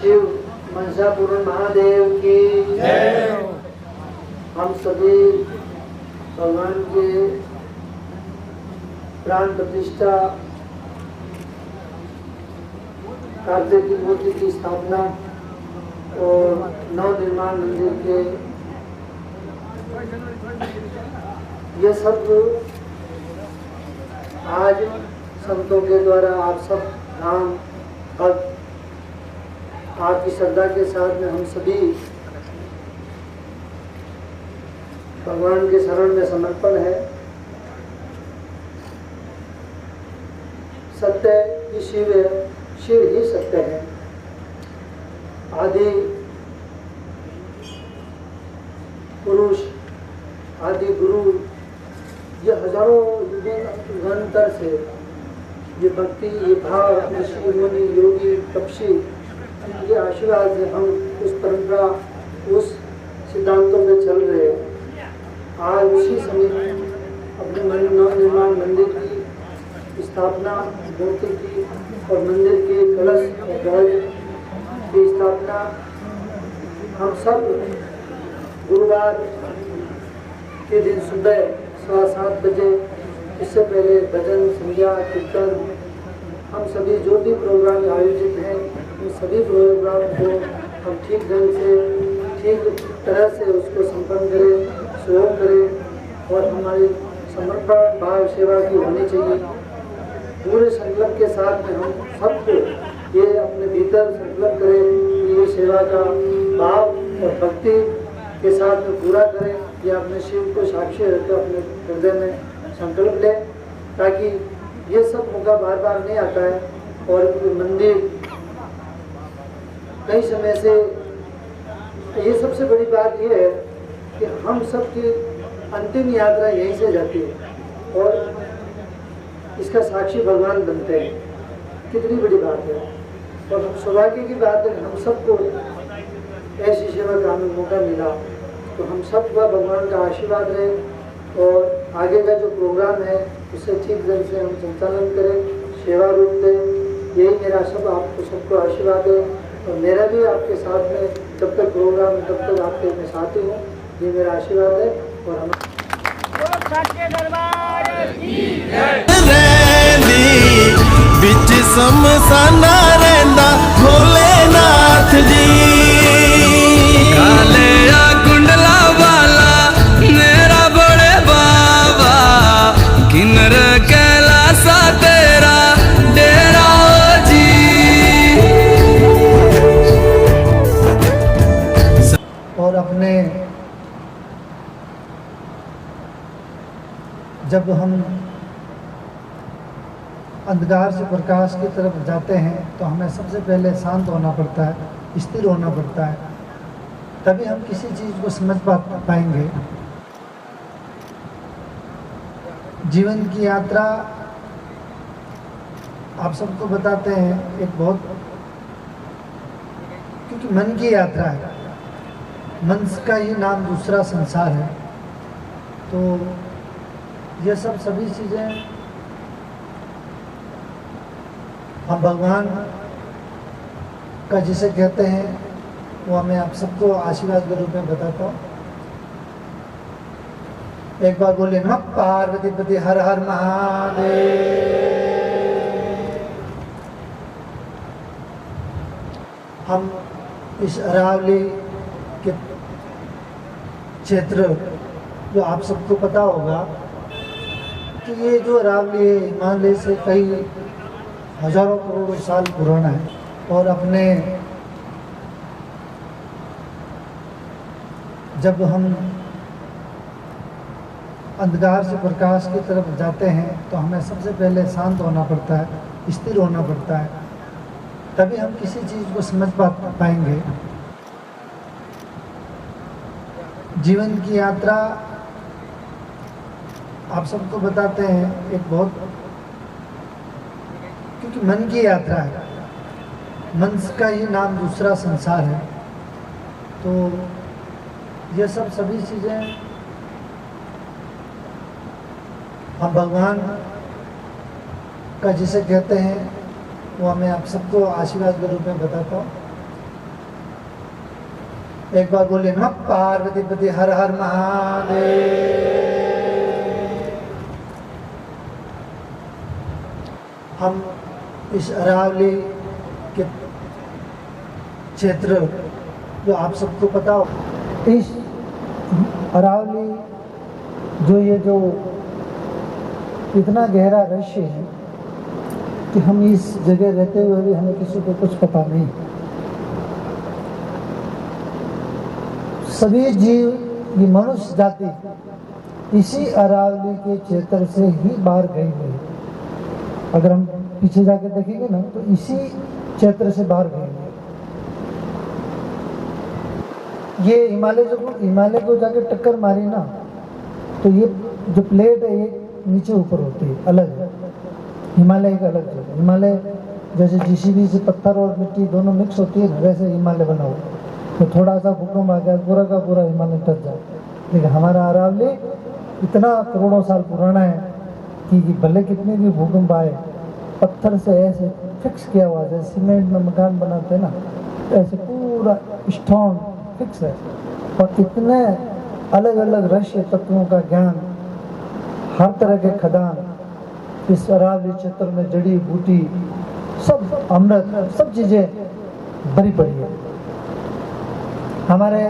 शिव मनसापुर महादेव की जय। हम सभी भगवान के प्राण प्रतिष्ठा, कार्तिक की मूर्ति की स्थापना और नव निर्माण मंदिर के ये सब आज संतों के द्वारा आप सब नाम भक्त आपकी श्रद्धा के साथ में हम सभी भगवान के शरण में समर्पण है। सत्य ही शिव है, शिव ही सत्य है। आदि पुरुष, आदि गुरु, ये हजारों युगांतर से ये भक्ति, ये भाव, ऋषि मुनि, योगी, तपसी, इनके आशीर्वाद से हम उस परंपरा, उस सिद्धांतों पे चल रहे हैं। आज उसी समय अपने नव निर्माण मंदिर की स्थापना, मूर्ति की और मंदिर के कलश और ध्वज की स्थापना हम सब गुरुवार के दिन सुबह 7:15 बजे, इससे पहले भजन, संध्या, कीर्तन, हम सभी जो भी प्रोग्राम आयोजित हैं उन सभी प्रोग्राम को हम ठीक ढंग से, ठीक तरह से उसको संपन्न करें, सहयोग करें और हमारी समर्पण भाव सेवा की होनी चाहिए। पूरे संकल्प के साथ में हम सबको ये अपने भीतर संकल्प करें कि ये सेवा का भाव और भक्ति के साथ में पूरा करें। या अपने शिव को साक्षी रखकर अपने हृदय में संकल्प लें, ताकि ये सब मौका बार बार नहीं आता है। और मंदिर कई समय से, ये सबसे बड़ी बात ये है कि हम सब की अंतिम यात्रा यहीं से जाती है और इसका साक्षी भगवान बनते हैं। कितनी बड़ी बात है और हम सौभाग्य की बात है, हम सबको ऐसी सेवा का हमें मौका मिला। तो हम सब का भगवान का आशीर्वाद रहे और आगे का जो प्रोग्राम है उससे ठीक ढंग से हम संचालन करें, सेवा रूप दें। यही मेरा सब आपको सबको आशीर्वाद है और मेरा भी आपके साथ में जब तक प्रोग्राम है तब तक आपके मैं साथी हूँ। ये मेरा आशीर्वाद है और हम समसाना रहंदा भोलेनाथ जी, कालिया कुंडला वाला मेरा बड़े बाबा, किन्नर कैलासा तेरा डेरा जी। और अपने जब हम अंधकार से प्रकाश की तरफ जाते हैं तो हमें सबसे पहले शांत होना पड़ता है, स्थिर होना पड़ता है, तभी हम किसी चीज़ को समझ पाएंगे। जीवन की यात्रा आप सबको बताते हैं एक बहुत, क्योंकि मन की यात्रा है, मन का ही नाम दूसरा संसार है। तो ये सब सभी चीज़ें हम भगवान का जिसे कहते हैं वो हमें आप सबको आशीर्वाद के रूप में बताता हूँ। एक बार बोले नमः पार्वती पति हर हर महादेव। हम इस अरावली के क्षेत्र, जो आप सबको पता होगा कि ये जो अरावली है हिमालय से कई हजारों करोड़ों साल पुराना है और अपने जब हम अंधकार से प्रकाश की तरफ जाते हैं तो हमें सबसे पहले शांत होना पड़ता है, स्थिर होना पड़ता है, तभी हम किसी चीज़ को समझ पाएंगे। जीवन की यात्रा आप सबको बताते हैं एक बहुत, क्योंकि मन की यात्रा है, मन का ही नाम दूसरा संसार है। तो ये सब सभी चीज़ें हम भगवान का जिसे कहते हैं वो हमें आप सबको आशीर्वाद के रूप में बताता हूँ। एक बार बोले नमः पार्वती पति हर हर महादेव। हम इस अरावली के क्षेत्र जो आप सबको पता हो, इस अरावली जो ये जो इतना गहरा रहस्य है कि हम इस जगह रहते हुए भी हमें किसी को कुछ पता नहीं। सभी जीव, ये मनुष्य जाति इसी अरावली के क्षेत्र से ही बाहर गई है। अगर हम पीछे जाके देखेंगे ना तो इसी क्षेत्र से बाहर गए हैं। ये हिमालय को जाके टक्कर मारी ना तो ये जो प्लेट है ये नीचे ऊपर होती है, अलग है। हिमालय का अलग है। हिमालय जैसे जीसीबी से पत्थर और मिट्टी दोनों मिक्स होती है ना, वैसे हिमालय बना हुआ। तो थोड़ा सा भूकंप आ गया पूरा का पूरा हिमालय टच जाए। लेकिन हमारा अरावली इतना करोड़ों साल पुराना है कि भले कितने भी भूकंप आए, पत्थर से ऐसे फिक्स किया हुआ, जैसे सीमेंट में मकान बनाते हैं ना, ऐसे पूरा स्ट्रॉन्ग फिक्स है। और कितने अलग अलग रहस्य तत्वों का ज्ञान, हर तरह के खदान इस अरावली क्षेत्र में, जड़ी बूटी सब, अमृत, सब चीजें भरी पड़ी है। हमारे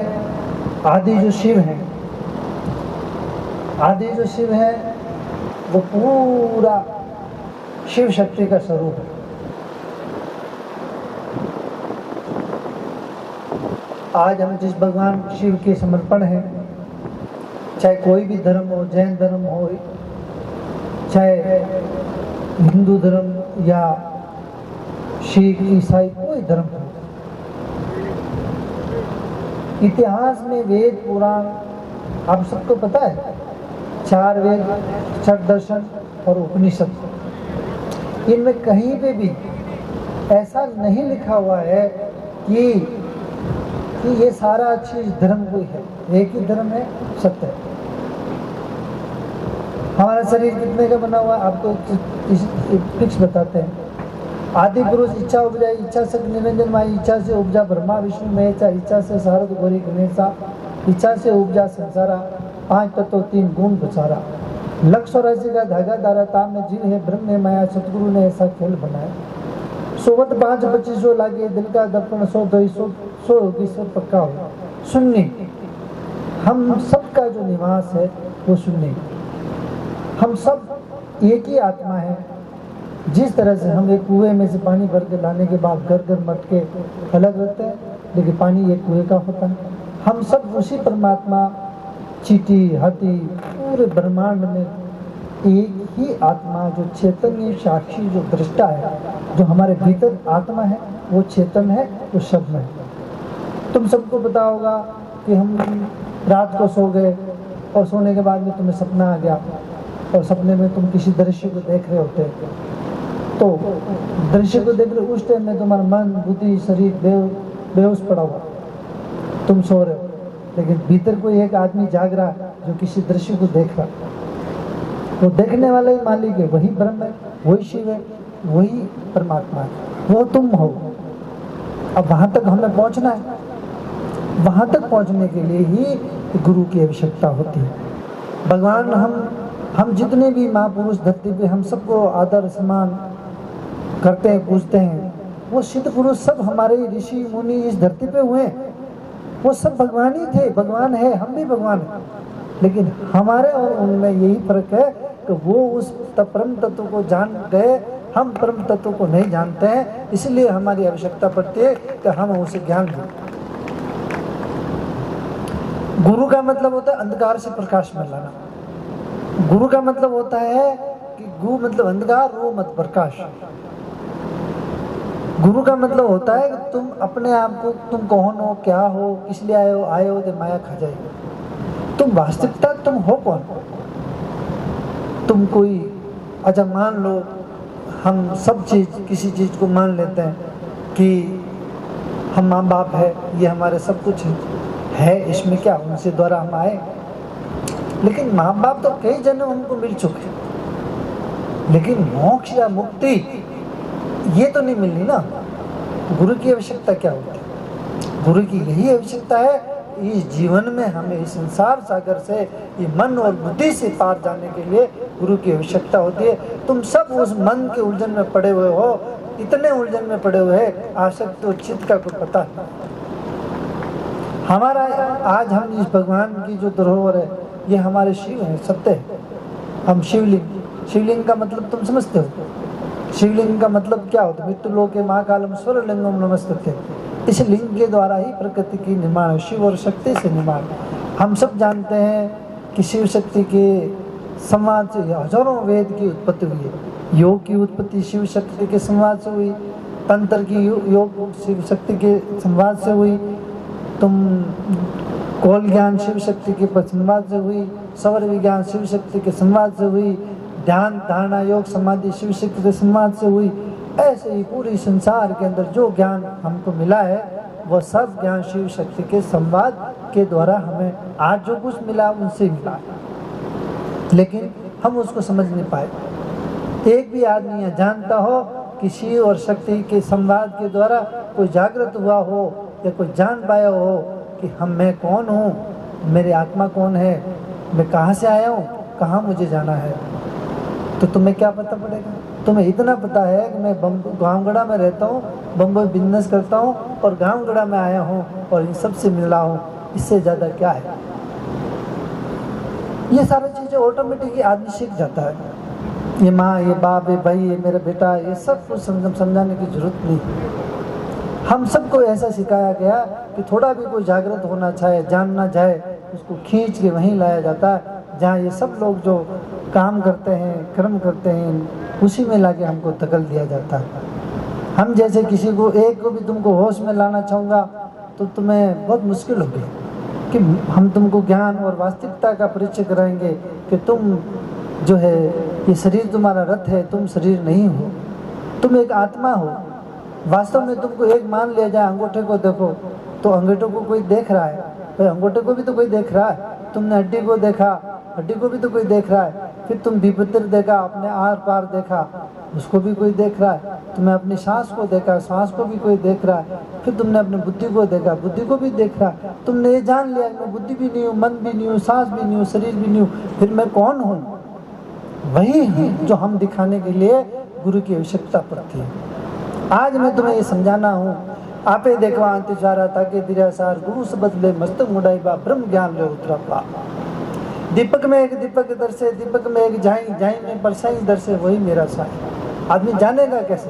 आदि जो शिव है वो पूरा शिव शक्ति का स्वरूप है। आज हम जिस भगवान शिव के समर्पण है, चाहे कोई भी धर्म हो, जैन धर्म हो, चाहे हिंदू धर्म या सिख ईसाई कोई धर्म हो, इतिहास में वेद पुराण आप सबको पता है, 4 वेद, 6 दर्शन और उपनिषद, इनमें कहीं पे भी ऐसा नहीं लिखा हुआ है कि ये सारा चीज धर्म कोई है। एक ही धर्म है, सत्य है। हमारा शरीर कितने का बना हुआ है आपको फिक्स बताते हैं। आदि पुरुष इच्छा उपजाई, इच्छा से निरंजन माई, इच्छा से उपजा ब्रह्मा विष्णु महेशा, इच्छा से शारद गौरी गणेशा, इच्छा से उपजा संसारा, 5 तत्व 3 गुण बचारा, लक्ष्य और राशि का धागा दारा, ताम में जीव है ब्रह्म में माया, सतगुरु ने ऐसा खेल बनाया। सोवत 5 25 लागे, दिल का दर्पण 100 2 100 होगी, सब पक्का हो सुन्नी। हम सबका जो निवास है वो सुन्नी। हम सब एक ही आत्मा है। जिस तरह से हम एक कुएं में से पानी भर के लाने के बाद घर घर मटके अलग रहते हैं, लेकिन पानी एक कुएं का होता है। हम सब उसी परमात्मा, चींटी, हाथी, पूरे ब्रह्मांड में एक ही आत्मा, जो चैतन्य साक्षी, जो दृष्टा है, जो हमारे भीतर आत्मा है, वो चेतन है, वो सब में। तुम सबको पता होगा कि हम रात को सो गए और सोने के बाद में तुम्हें सपना आ गया और सपने में तुम किसी दृश्य को देख रहे होते, तो दृश्य को देख रहे उस टाइम में तुम्हारा मन, बुद्धि, शरीर बेहोश पड़ा हुआ, तुम सो रहे हो, लेकिन भीतर कोई एक आदमी जाग रहा है जो किसी दृश्य को देख रहा। वो देखने वाला ही मालिक है, वही ब्रह्म है, वही शिव है, वही परमात्मा है, वो तुम हो। अब वहां तक हमें पहुंचना है। वहां तक पहुंचने के लिए ही गुरु की आवश्यकता होती है। भगवान, हम जितने भी महापुरुष धरती पे, हम सबको आदर सम्मान करते हैं, पूजते हैं, वो सिद्ध पुरुष सब हमारे ऋषि मुनि इस धरती पे हुए, वो सब भगवान ही थे, भगवान है, हम भी भगवान हैं। लेकिन हमारे और उनमें यही फर्क है कि वो उस परम तत्व को जान गए, हम परम तत्व को नहीं जानते हैं, इसलिए हमारी आवश्यकता पड़ती है कि हम उसे ज्ञान दें। गुरु का मतलब होता है अंधकार से प्रकाश में लाना। गुरु का मतलब होता है कि गु मतलब अंधकार, रो मत प्रकाश। गुरु का मतलब होता है कि तुम अपने आप को, तुम कौन हो, क्या हो, किस लिए आए हो तो माया खा जाएगी। तुम वास्तविकता तुम हो कौन? तुम कोई, अच्छा मान लो हम सब चीज, किसी चीज को मान लेते हैं कि हम माँ बाप है, ये हमारे सब कुछ है, इसमें क्या, उनसे द्वारा हम आए। लेकिन माँ बाप तो कई जन्म हमको मिल चुके, लेकिन मोक्ष या मुक्ति ये तो नहीं मिलनी ना। गुरु की आवश्यकता क्या होती है? गुरु की यही आवश्यकता है। इस जीवन में हमें इस संसार सागर से, ये मन और बुद्धि से पार जाने के लिए गुरु की आवश्यकता होती है। तुम सब उस मन के उलझन में पड़े हुए हो, इतने उलझन में पड़े हुए हैं, आसक्त और चित्त का कोई पता नहीं। हमारा आज हम इस भगवान की जो धरोहर है, ये हमारे शिव है, सत्य है। हम शिवलिंग का मतलब तुम समझते हो? शिवलिंग का मतलब क्या होता है? मृत्युलोके महाकालम स्वरलिंगम नमस्तते। इस लिंग के द्वारा ही प्रकृति की निर्माण है, शिव और शक्ति से निर्माण। हम सब जानते हैं कि शिव शक्ति के संवाद से हजारों वेद की उत्पत्ति हुई है। योग की उत्पत्ति शिव शक्ति के संवाद से हुई, तंत्र की योग शिव शक्ति के संवाद से हुई, तुम कौल ज्ञान शिव शक्ति के संवाद से हुई, सौर विज्ञान शिव शक्ति के संवाद से हुई, ध्यान धारणा योग समाधि शिव शक्ति के संवाद से हुई। ऐसे ही पूरी संसार के अंदर जो ज्ञान हमको मिला है, वह सब ज्ञान शिव शक्ति के संवाद के द्वारा हमें आज जो कुछ मिला उनसे मिला, लेकिन हम उसको समझ नहीं पाए। एक भी आदमी यह जानता हो कि शिव और शक्ति के संवाद के द्वारा कोई जागृत हुआ हो या कोई जान पाया हो कि मैं कौन हूँ, मेरी आत्मा कौन है, मैं कहाँ से आया हूँ, कहाँ मुझे जाना है, तो तुम्हें क्या पता पड़ेगा? तुम्हें इतना पता है कि मैं गाँवगढ़ा में रहता हूँ, बम्बई बिजनेस करता हूँ और गाँवगढ़ा में आया हूँ और इन सबसे मिला हूँ, इससे ज़्यादा क्या है? ये सारी चीज़ें ऑटोमेटिकली आदमी सीख जाता है। ये माँ, ये बाप, ये भाई, ये मेरा बेटा, ये सब कुछ समझाने की जरूरत नहीं। हम सबको ऐसा सिखाया गया कि थोड़ा भी कोई जागृत होना चाहे, जानना चाहे, उसको खींच के वहीं लाया जाता है जहाँ ये सब लोग जो काम करते हैं, कर्म करते हैं, उसी में लाके हमको धकेल दिया जाता है। हम जैसे किसी को एक को भी तुमको होश में लाना चाहूँगा तो तुम्हें बहुत मुश्किल होगी कि हम तुमको ज्ञान और वास्तविकता का परिचय कराएंगे कि तुम जो है, ये शरीर तुम्हारा रथ है, तुम शरीर नहीं हो, तुम एक आत्मा हो। वास्तव में तुमको एक मान लिया जाए, अंगूठे को देखो तो अंगूठे को कोई देख रहा है, भाई अंगूठे को भी तो कोई देख रहा है। तुमने हड्डी को देखा, हड्डी को भी तो कोई देख रहा है। फिर तुम भीतर देखा, अपने आर पार देखा, उसको भी कोई देख रहा है। तुमने अपनी सांस को देखा, सांस को भी कोई देख रहा है। फिर तुमने अपनी बुद्धि को देखा, बुद्धि को भी देख रहा है। तुमने ये जान लिया मैं बुद्धि भी नहीं हूँ, मन भी नहीं हूँ, सांस भी नहीं हूँ, शरीर भी नहीं हूँ, फिर मैं कौन हूँ? वही है जो हम दिखाने के लिए गुरु की आवश्यकता पड़ती है। आज मैं तुम्हें ये समझाना हूँ, आपे देखवा अंतिचारा ताके दिरासार गुरु शब्द ले मस्तक मुड़ाई बा ब्रह्म ज्ञान ले उतरा पा। दीपक में एक दीपक दर्शे, दीपक में एक झाई, झाई में परछाई दर्शे, वही मेरा साई। आदमी जानेगा कैसे?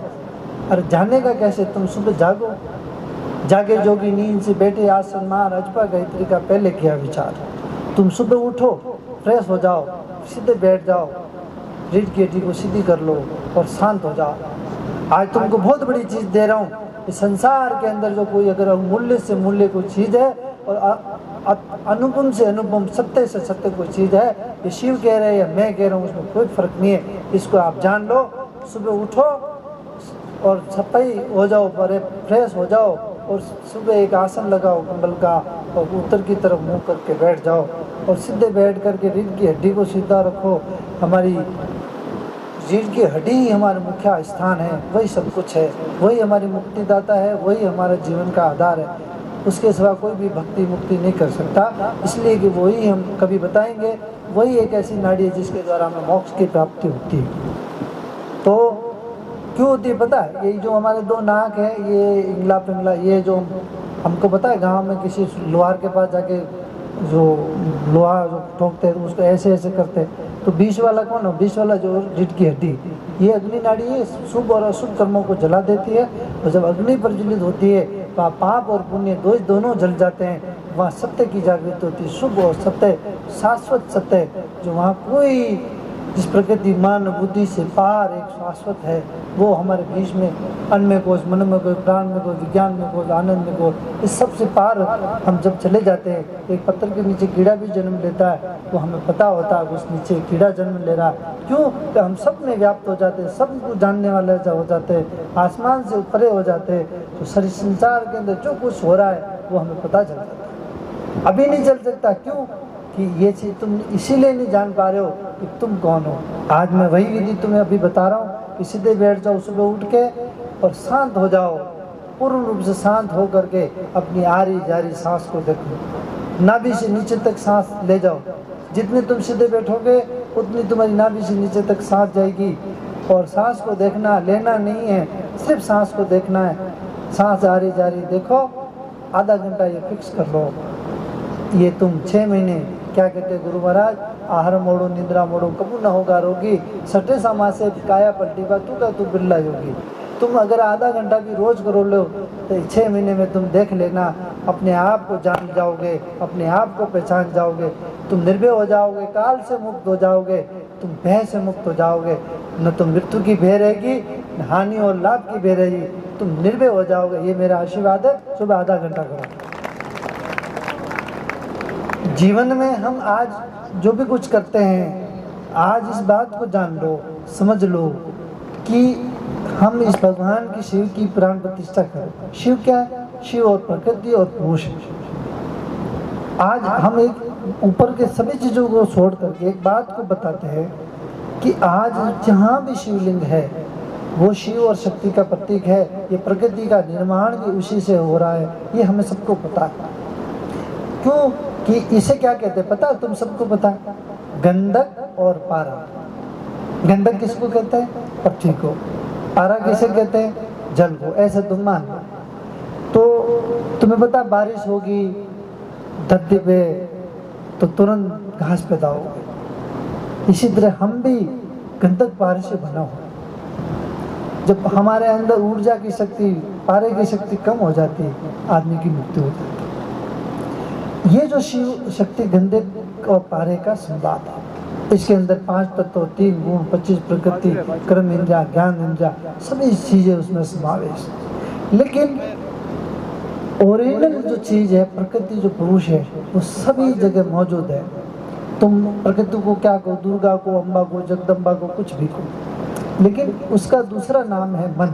अरे जानेगा कैसे? तुम सुबह जागो, जागे जोगी नींद से बैठे आसन मार अजपा गायत्री का पहले किया विचार। तुम सुबह उठो, फ्रेश हो जाओ, सीधे बैठ जाओ, रीढ़ की हड्डी को सीधी कर लो और शांत हो जाओ। आज तुमको बहुत बड़ी चीज़ दे रहा हूँ। इस संसार के अंदर जो कोई अगर मूल्य से मूल्य कोई चीज़ है और अनुपम से अनुपम, सत्य से सत्य कोई चीज़ है, ये शिव कह रहे हैं या मैं कह रहा हूँ, उसमें कोई फर्क नहीं है। इसको आप जान लो, सुबह उठो और सफाई हो जाओ, बड़े फ्रेश हो जाओ और सुबह एक आसन लगाओ कंबल का और उत्तर की तरफ मुँह करके बैठ जाओ और सीधे बैठ करके रीढ़ की हड्डी को सीधा रखो। हमारी रीढ़ की हड्डी ही हमारा मुख्य स्थान है, वही सब कुछ है, वही हमारी मुक्तिदाता है, वही हमारे जीवन का आधार है। उसके सिवा कोई भी भक्ति मुक्ति नहीं कर सकता, इसलिए कि वही हम कभी बताएंगे, वही एक ऐसी नाड़ी है जिसके द्वारा हमें मोक्ष की प्राप्ति होती है। तो क्यों होती है पता है? ये जो हमारे दो नाक है, ये इंगला पिंगला, ये जो हमको पता है गांव में किसी लोहार के पास जाके जो लोहा जो ठोकते हैं तो उसको ऐसे ऐसे करते हैं, तो बीच वाला कौन है? बीच वाला जो रीढ़ की हड्डी, ये अग्नि नाड़ी है, शुभ और अशुभ कर्मों को जला देती है। और जब अग्नि प्रज्वलित होती है वहाँ पाप और पुण्य दोनों जल जाते हैं, वहाँ सत्य की जागृति होती है, शुभ और सत्य, शाश्वत सत्य, जो वहाँ कोई जिस प्रकृति मन बुद्धि से पार एक शाश्वत है, वो हमारे बीच में अन्न में कोश, मन में कोश, प्राण में कोश, विज्ञान में कोश, आनंद में कोश, इस सबसे पार हम जब चले जाते हैं। एक पत्थर के नीचे कीड़ा भी जन्म लेता है, तो हमें पता होता है उस नीचे कीड़ा जन्म ले रहा है। क्यों? कि हम सब में व्याप्त हो जाते हैं, सब कुछ जानने वाले हो जाते हैं, आसमान से ऊपरे हो जाते हैं। तो सारी संसार के अंदर जो कुछ हो रहा है वो हमें पता चल जाता है। अभी नहीं चल सकता, क्यों? कि ये चीज़ तुम इसीलिए नहीं जान पा रहे हो कि तुम कौन हो। आज मैं वही विधि तुम्हें अभी बता रहा हूँ कि सीधे बैठ जाओ सुबह उठ के और शांत हो जाओ, पूर्ण रूप से शांत हो करके अपनी आरी जारी सांस को देखो। नाभि से नीचे तक सांस ले जाओ। जितने तुम सीधे बैठोगे उतनी तुम्हारी नाभि से नीचे तक सांस जाएगी। और सांस को देखना, लेना नहीं है, सिर्फ सांस को देखना है। सांस आ रही जा रही देखो, आधा घंटा ये फिक्स कर लो। ये तुम 6 महीने, क्या कहते गुरु महाराज, आहार मोड़ो निद्रा मोड़ो कबू न होगा रोगी, सटे समासे काया पलटी बा तू का तू बिरला योगी। तुम अगर आधा घंटा भी रोज करो लो तो 6 महीने में तुम देख लेना, अपने आप को जान जाओगे, अपने आप को पहचान जाओगे, तुम निर्भय हो जाओगे, काल से मुक्त हो जाओगे, तुम भय से मुक्त हो जाओगे। न तो मृत्यु की भय रहेगी, न हानि और लाभ की भय रहेगी, तुम निर्भय हो जाओगे। ये मेरा आशीर्वाद है। सुबह आधा घंटा करो। जीवन में हम आज जो भी कुछ करते हैं, आज इस बात को जान लो, समझ लो कि हम इस भगवान की, शिव की प्राण प्रतिष्ठा करें। शिव क्या है? शिव और प्रकृति और पुरुष। आज हम एक ऊपर के सभी चीजों को छोड़ करके एक बात को बताते हैं कि आज जहाँ भी शिवलिंग है वो शिव और शक्ति का प्रतीक है। ये प्रकृति का निर्माण भी उसी से हो रहा है, ये हमें सबको पता है। क्यों कि इसे क्या कहते हैं पता? तुम सबको पता, गंधक और पारा। गंधक किसको कहते हैं? पृथ्वी को। पारा किसे कहते हैं? जल को। ऐसे तुम मान लो। तो तुम्हें पता बारिश होगी धरती पे तो तुरंत घास पैदा होगी। इसी तरह हम भी गंधक पारे से बना हो। जब हमारे अंदर ऊर्जा की शक्ति, पारे की शक्ति कम हो जाती है, आदमी की मृत्यु हो जाती है। ये जो शिव शक्ति गंधक और पारे का संवाद है, इसके अंदर 5 तत्व, 3 गुण, 25 प्रकृति, कर्म इंद्रिया, ज्ञान इंद्रिया, सभी चीजें उसमें समावेश। लेकिन ओरिजिनल जो चीज है, प्रकृति जो पुरुष है, वो सभी जगह मौजूद है। तुम प्रकृति को क्या कहो? दुर्गा को, अम्बा को, जगदम्बा को, कुछ भी को। लेकिन उसका दूसरा नाम है मन।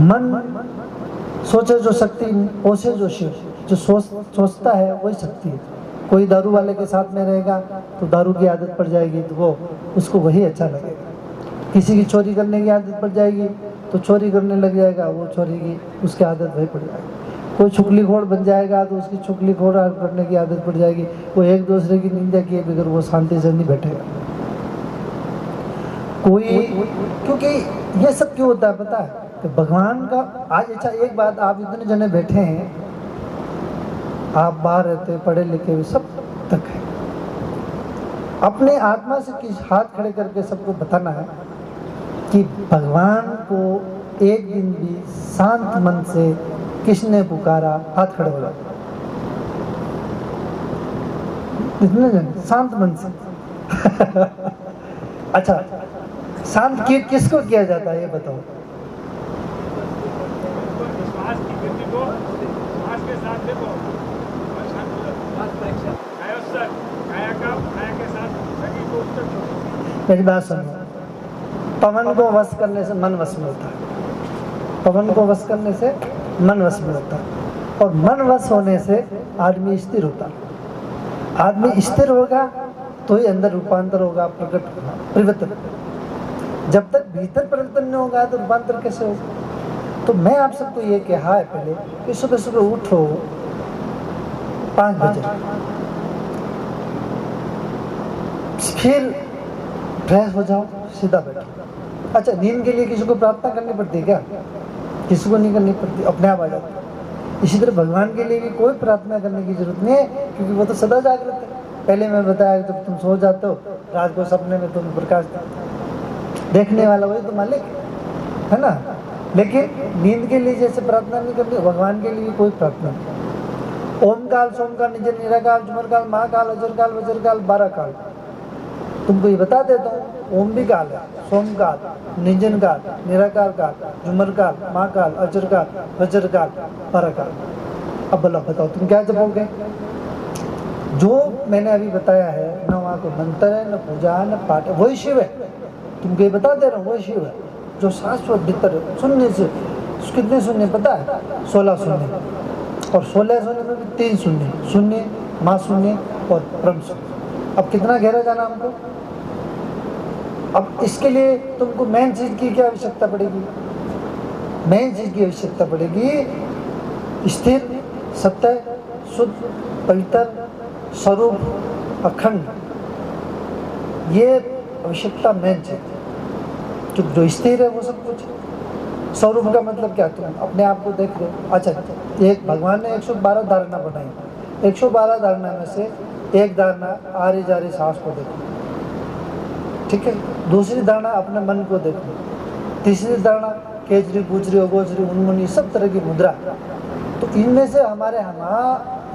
मन सोचे जो शक्ति, पोसे जो शिव। जो सोचता है वही शक्ति है। कोई दारू वाले के साथ में रहेगा तो दारू की आदत पड़ जाएगी तो वो उसको वही अच्छा लगेगा। किसी की चोरी करने की आदत पड़ जाएगी तो चोरी करने लग जाएगा, वो चोरी की उसकी आदत वही पड़ जाएगी। कोई चुगलीखोर बन जाएगा तो उसकी चुगलीखोर करने की आदत पड़ जाएगी। वो एक दूसरे की निंदा किए बगैर वो शांति से नहीं बैठेगा कोई। क्योंकि ये सब क्यों होता है पता है? कि भगवान का आज, अच्छा एक बात, आप इतने जने बैठे हैं, आप बाहर रहते, पढ़े लिखे हुए सब तक है, अपने आत्मा से किस हाथ खड़े करके सबको बताना है कि भगवान को एक दिन भी शांत मन से किसने पुकारा? हाथ खड़े हो जाओ। इतने जन शांत मन से अच्छा, शांत किसको किया जाता है ये बताओ? मेरी बात सुनो, पवन को वश करने से मन वश में होता है। पवन को वश करने से मन वश में होता है, और मन वश होने से आदमी स्थिर होता है। आदमी स्थिर होगा तो ही अंदर रूपांतर होगा, प्रकट होगा, परिवर्तन। जब तक भीतर परिवर्तन नहीं होगा तो रूपांतर कैसे होगा? तो मैं आप सबको ये कहा है पहले कि सुबह सुबह उठो 5 बजे, फिर फ्रेश हो जाओ, सीधा बैठो। अच्छा, नींद के लिए किसी को प्रार्थना करनी पड़ती है क्या? किसी को नहीं करनी पड़ती, अपने आप आ जाता है। इसी तरह भगवान के लिए भी कोई प्रार्थना करने की जरूरत नहीं है, क्योंकि वो तो सदा जागृत है। पहले मैं बताया जब तुम सो जाते हो रात को सपने में तुम प्रकाश देखने वाला वही तो मालिक है ना। लेकिन नींद के लिए जैसे प्रार्थना नहीं करनी, भगवान के लिए कोई प्रार्थना नहीं। ओम काल, सोम काल, निजर निराकाल, जुमर काल, महाकाल, अजर काल, वज्र काल, 12 काल। तुमको ये बता देता हूँ, ओम भी काल है, सोम काल, निजन काल, निराकार काल, जुमर काल, महाकाल, अजर काल, वज्र काल, 12 काल। अब बोला बताओ तुम क्या जपोगे? जो मैंने अभी बताया है, न वहाँ कोई मंत्र है, न पूजा है, न पाठ है, वही शिव है। तुमको ये बता दे रहा हूँ, वही शिव है जो शाश्वत भीतर सुनने से। कितने शून्य पता है? 16 शून्य, और 16 शून्य में भी 3 शून्य, शून्य, माँ शून्य और ब्रह्म शून्य। अब कितना गहरा जाना हमको? अब इसके लिए तुमको मेन चीज की क्या आवश्यकता पड़ेगी? मेन चीज की आवश्यकता पड़ेगी स्थिर, सत्य, शुद्ध, पवित्र, स्वरूप, अखंड। ये आवश्यकता मेन चाहिए। जो स्थिर है वो सब कुछ। स्वरूप का मतलब क्या? तुम अपने आप को देख रहे हो। अच्छा, एक भगवान ने 112 धारणा बनाई। 112 धारणा में से एक धारणा आ रही जा रही सांस को देखो, ठीक है। दूसरी धारणा अपने मन को देखो। तीसरी धारणा केजरी, गुजरी, अगोचरी, उन्मुनी, सब तरह की मुद्रा। तो इनमें से हमारे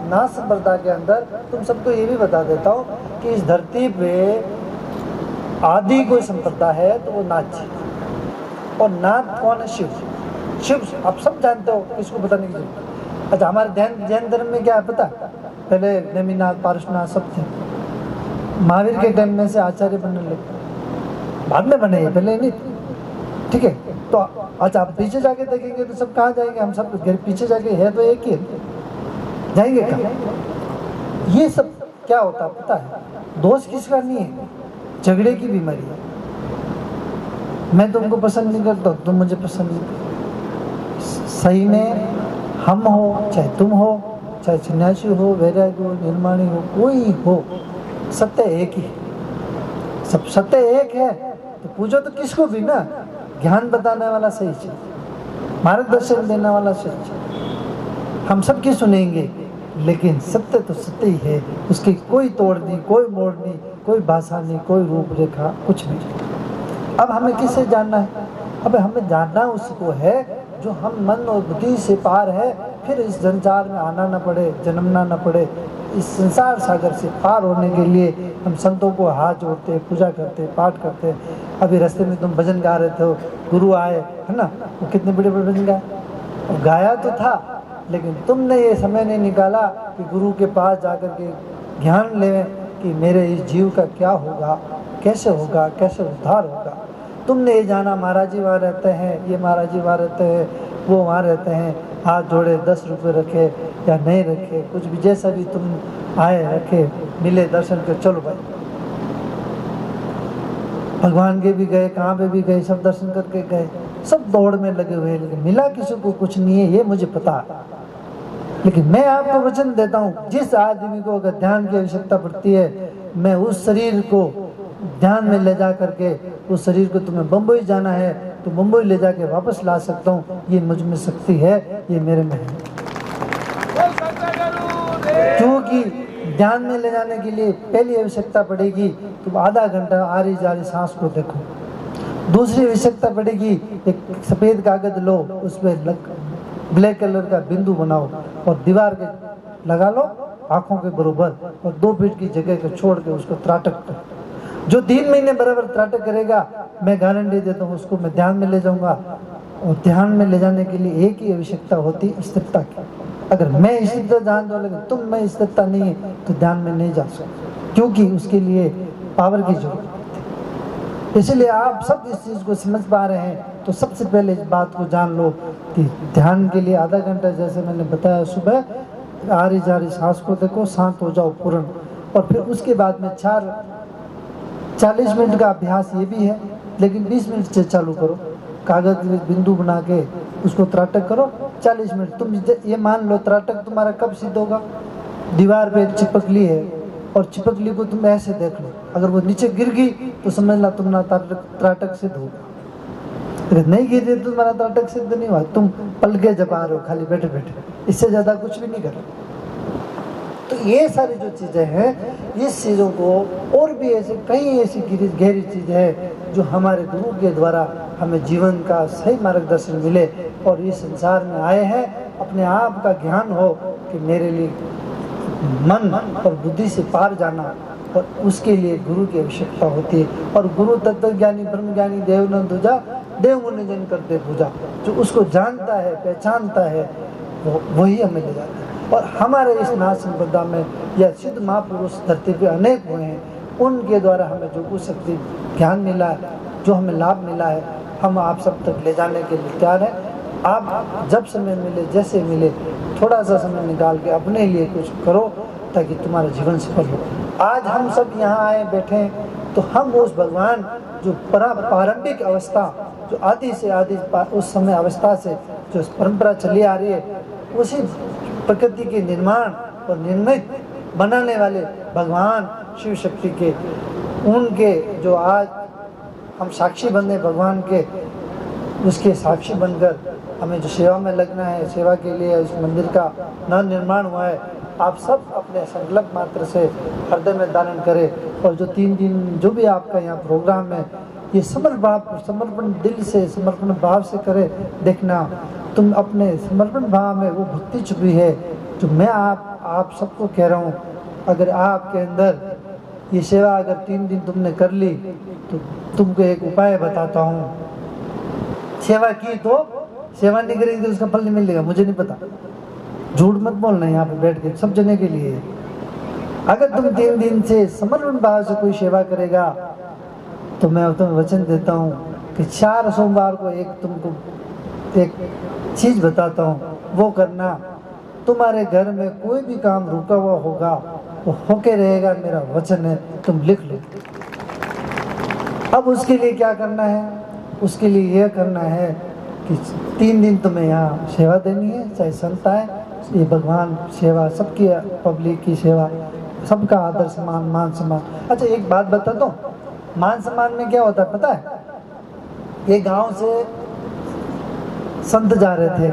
नाथ संप्रदाय के अंदर तुम सबको ये भी बता देता हूँ कि इस धरती पे आदि कोई संप्रदाय है तो वो नाथ जी। और नाथ कौन है? शिव। शिव आप सब जानते हो, इसको बताने की जरूरत। अच्छा, हमारे जैन धर्म में क्या है पता? पहले नेमिनाथ, पारसनाथ सब थे। महावीर के टाइम में से आचार्य बनने लगे, बाद में बने, पहले नहीं, ठीक है। तो अच्छा, आप पीछे जाके देखेंगे तो सब कहाँ जाएंगे? हम सब पीछे जाके है तो एक ही जाएंगे कहाँ? ये सब क्या होता है पता है? दोष किसका नहीं है, झगड़े की बीमारी है। मैं तुमको पसंद नहीं करता, तुम मुझे पसंद नहीं करते। सही में हम हो, चाहे तुम हो, चाहे सन्यासी हो, वैरागी हो, निर्माणी हो, कोई हो, सत्य एक ही है। सब सत्य एक है तो पूछो तो किसको भी ना। ज्ञान बताने वाला सही चाहिए, मार्गदर्शन देने वाला सही चाहिए। हम सबकी सुनेंगे, लेकिन सत्य तो सत्य ही है, उसकी कोई तोड़ नहीं, कोई मोड़ नहीं, कोई भाषा नहीं, कोई रूपरेखा, कुछ नहीं। अब हमें किससे जानना है? अब हमें जानना उसको है जो हम मन और बुद्धि से पार है, फिर इस संसार में आना न पड़े, जन्मना न पड़े। इस संसार सागर से पार होने के लिए हम संतों को हाथ जोड़ते, पूजा करते, पाठ करते। अभी रास्ते में तुम भजन गा रहे थे, गुरु आए, है ना, वो कितने बड़े बड़े भजन गाए। गाया तो था, लेकिन तुमने ये समय नहीं निकाला कि गुरु के पास जाकर के ज्ञान लें कि मेरे इस जीव का क्या होगा, कैसे होगा, कैसे उद्धार होगा। तुमने ये जाना महाराज जी वहाँ रहते हैं, ये महाराज जी वहाँ रहते हैं, वो वहाँ रहते हैं, हाथ जोड़े, 10 रुपये रखे या नहीं रखे, कुछ भी जैसा भी तुम आए रखे, मिले, दर्शन कर, चलो भाई। भगवान के भी गए, कहाँ पे भी गए, सब दर्शन करके गए, सब दौड़ में लगे हुए, लेकिन मिला किसी को कुछ नहीं है, ये मुझे पता है। लेकिन मैं आपको वचन देता हूँ, जिस आदमी को अगर ध्यान की आवश्यकता पड़ती है, मैं उस शरीर को ध्यान में ले जा करके, उस शरीर को तुम्हें बम्बई जाना है तो मुंबई ले जाके वापस ला सकता हूँ। ये मुझ में शक्ति है, ये मेरे में है। क्योंकि ध्यान में ले जाने के लिए पहली आवश्यकता पड़ेगी तुम आधा घंटा आ रही जा रही सांस को देखो। दूसरी आवश्यकता पड़ेगी एक सफ़ेद कागज लो, उस पर ब्लैक कलर का बिंदु बनाओ और दीवार के लगा लो आँखों के बरोबर, और 2 फीट की जगह को छोड़ के उसको त्राटक करो। जो 3 महीने बराबर त्राटक करेगा, मैं गारंटी देता हूँ उसको मैं ध्यान में ले जाऊंगा। और ध्यान में ले जाने के लिए एक ही आवश्यकता होती है, स्थिरता की। अगर मैं स्थिरता जान दो, लेकिन तुम में स्थिरता नहीं है तो ध्यान में नहीं जा सकते, क्योंकि उसके लिए पावर की जरूरत है। इसलिए आप सब इस चीज़ को समझ पा रहे हैं तो सबसे पहले इस बात को जान लो कि ध्यान के लिए आधा घंटा, जैसे मैंने बताया, सुबह आ रही जा रही सांस को देखो, शांत हो जाओ पूर्ण। और फिर उसके बाद में 40 मिनट का अभ्यास ये भी है, लेकिन 20 मिनट से चालू करो। कागज में बिंदु बना के उसको त्राटक करो 40 मिनट। तुम ये मान लो त्राटक तुम्हारा कब सिद्ध होगा? दीवार पे एक चिपकली है और चिपकली को तुम ऐसे देख लो, अगर वो नीचे गिर गई तो समझना तुम्हारा त्राटक सिद्ध होगा। अगर नहीं गिरी तो तुम्हारा त्राटक सिद्ध नहीं हुआ, तुम पल के जपा रहे हो खाली बैठे बैठे, इससे ज़्यादा कुछ भी नहीं कर रहे। तो ये सारी जो चीज़ें हैं, इस चीज़ों को और भी ऐसे कई ऐसी गहरी चीज़ें हैं जो हमारे गुरु के द्वारा हमें जीवन का सही मार्गदर्शन मिले और इस संसार में आए हैं अपने आप का ज्ञान हो कि मेरे लिए मन और बुद्धि से पार जाना, और उसके लिए गुरु की आवश्यकता होती है। और गुरु तत्वज्ञानी ब्रह्मज्ञानी देवनंद दूजा देव मुनि जन करते पूजा, जो उसको जानता है, पहचानता है, वही हमें ले जाता है। और हमारे इस नाथ संप्रदाय में या सिद्ध महापुरुष धरती पे अनेक हुए हैं, उनके द्वारा हमें जो कुछ शक्ति ज्ञान मिला है, जो हमें लाभ मिला है, हम आप सब तक ले जाने के लिए तैयार हैं। आप जब समय मिले, जैसे मिले, थोड़ा सा समय निकाल के अपने लिए कुछ करो ताकि तुम्हारा जीवन सफल हो। आज हम सब यहाँ आए बैठे तो हम उस भगवान जो प्रारंभिक अवस्था, जो आदि से आदि उस समय अवस्था से जो परंपरा चली आ रही है, उसी प्रकृति के निर्माण और निर्मित बनाने वाले भगवान शिव शक्ति के, उनके जो आज हम साक्षी बने भगवान के, उसके साक्षी बनकर हमें जो सेवा में लगना है, सेवा के लिए उस मंदिर का नव निर्माण हुआ है, आप सब अपने संकल्प मात्र से हृदय में धारण करें। और जो 3 दिन जो भी आपका यहाँ प्रोग्राम है, ये समर्पण दिल से, समर्पण भाव से करें। देखना तुम अपने समर्पण भाव में वो भक्ति छुपी है जो मैं आप सबको कह रहा हूँ। अगर आपके अंदर ये सेवा अगर 3 दिन तुमने कर ली तो तुमको एक उपाय बताता हूँ। सेवा की तो सेवा नहीं करेगी तो उसका फल नहीं मिलेगा, मुझे नहीं पता, झूठ मत बोलना यहाँ पे बैठ के, सब जने के लिए। अगर तुम 3 दिन से समर्पण भाव से कोई सेवा करेगा तो मैं तुम्हें वचन देता हूँ कि 4 सोमवार को तुमको एक चीज बताता हूँ, वो करना। तुम्हारे घर में कोई भी काम रुका हुआ होगा वो होके रहेगा, मेरा वचन है, तुम लिख लो। अब उसके लिए क्या करना है? उसके लिए यह करना है कि 3 दिन तुम्हें यहाँ सेवा देनी है, चाहे संत आए, ये भगवान सेवा, सबकी पब्लिक की सेवा, सबका आदर सम्मान, मान सम्मान। अच्छा एक बात बता दो, मान सम्मान में क्या होता है पता है? ये गांव से संत जा रहे थे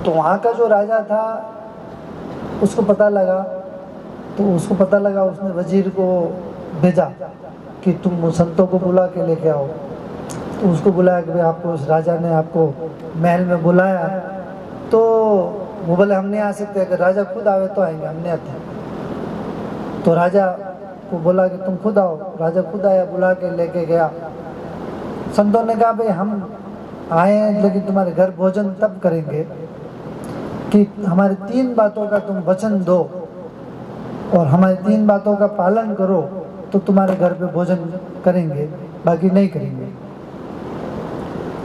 तो वहाँ का जो राजा था उसको पता लगा, उसने वजीर को भेजा कि तुम संतों को बुला के लेके आओ। तो उसको बुलाया कि भाई आपको उस राजा ने आपको महल में बुलाया। तो वो बोले हम नहीं आ सकते, अगर राजा खुद आवे तो आएंगे, हम नहीं आते। तो राजा को बोला कि तुम खुद आओ। राजा खुद आया, बुला के लेके गया। संतों ने कहा भाई हम आए हैं लेकिन तुम्हारे घर भोजन तब करेंगे कि हमारी 3 बातों का तुम वचन दो और हमारी 3 बातों का पालन करो तो तुम्हारे घर पे भोजन करेंगे, बाकी नहीं करेंगे।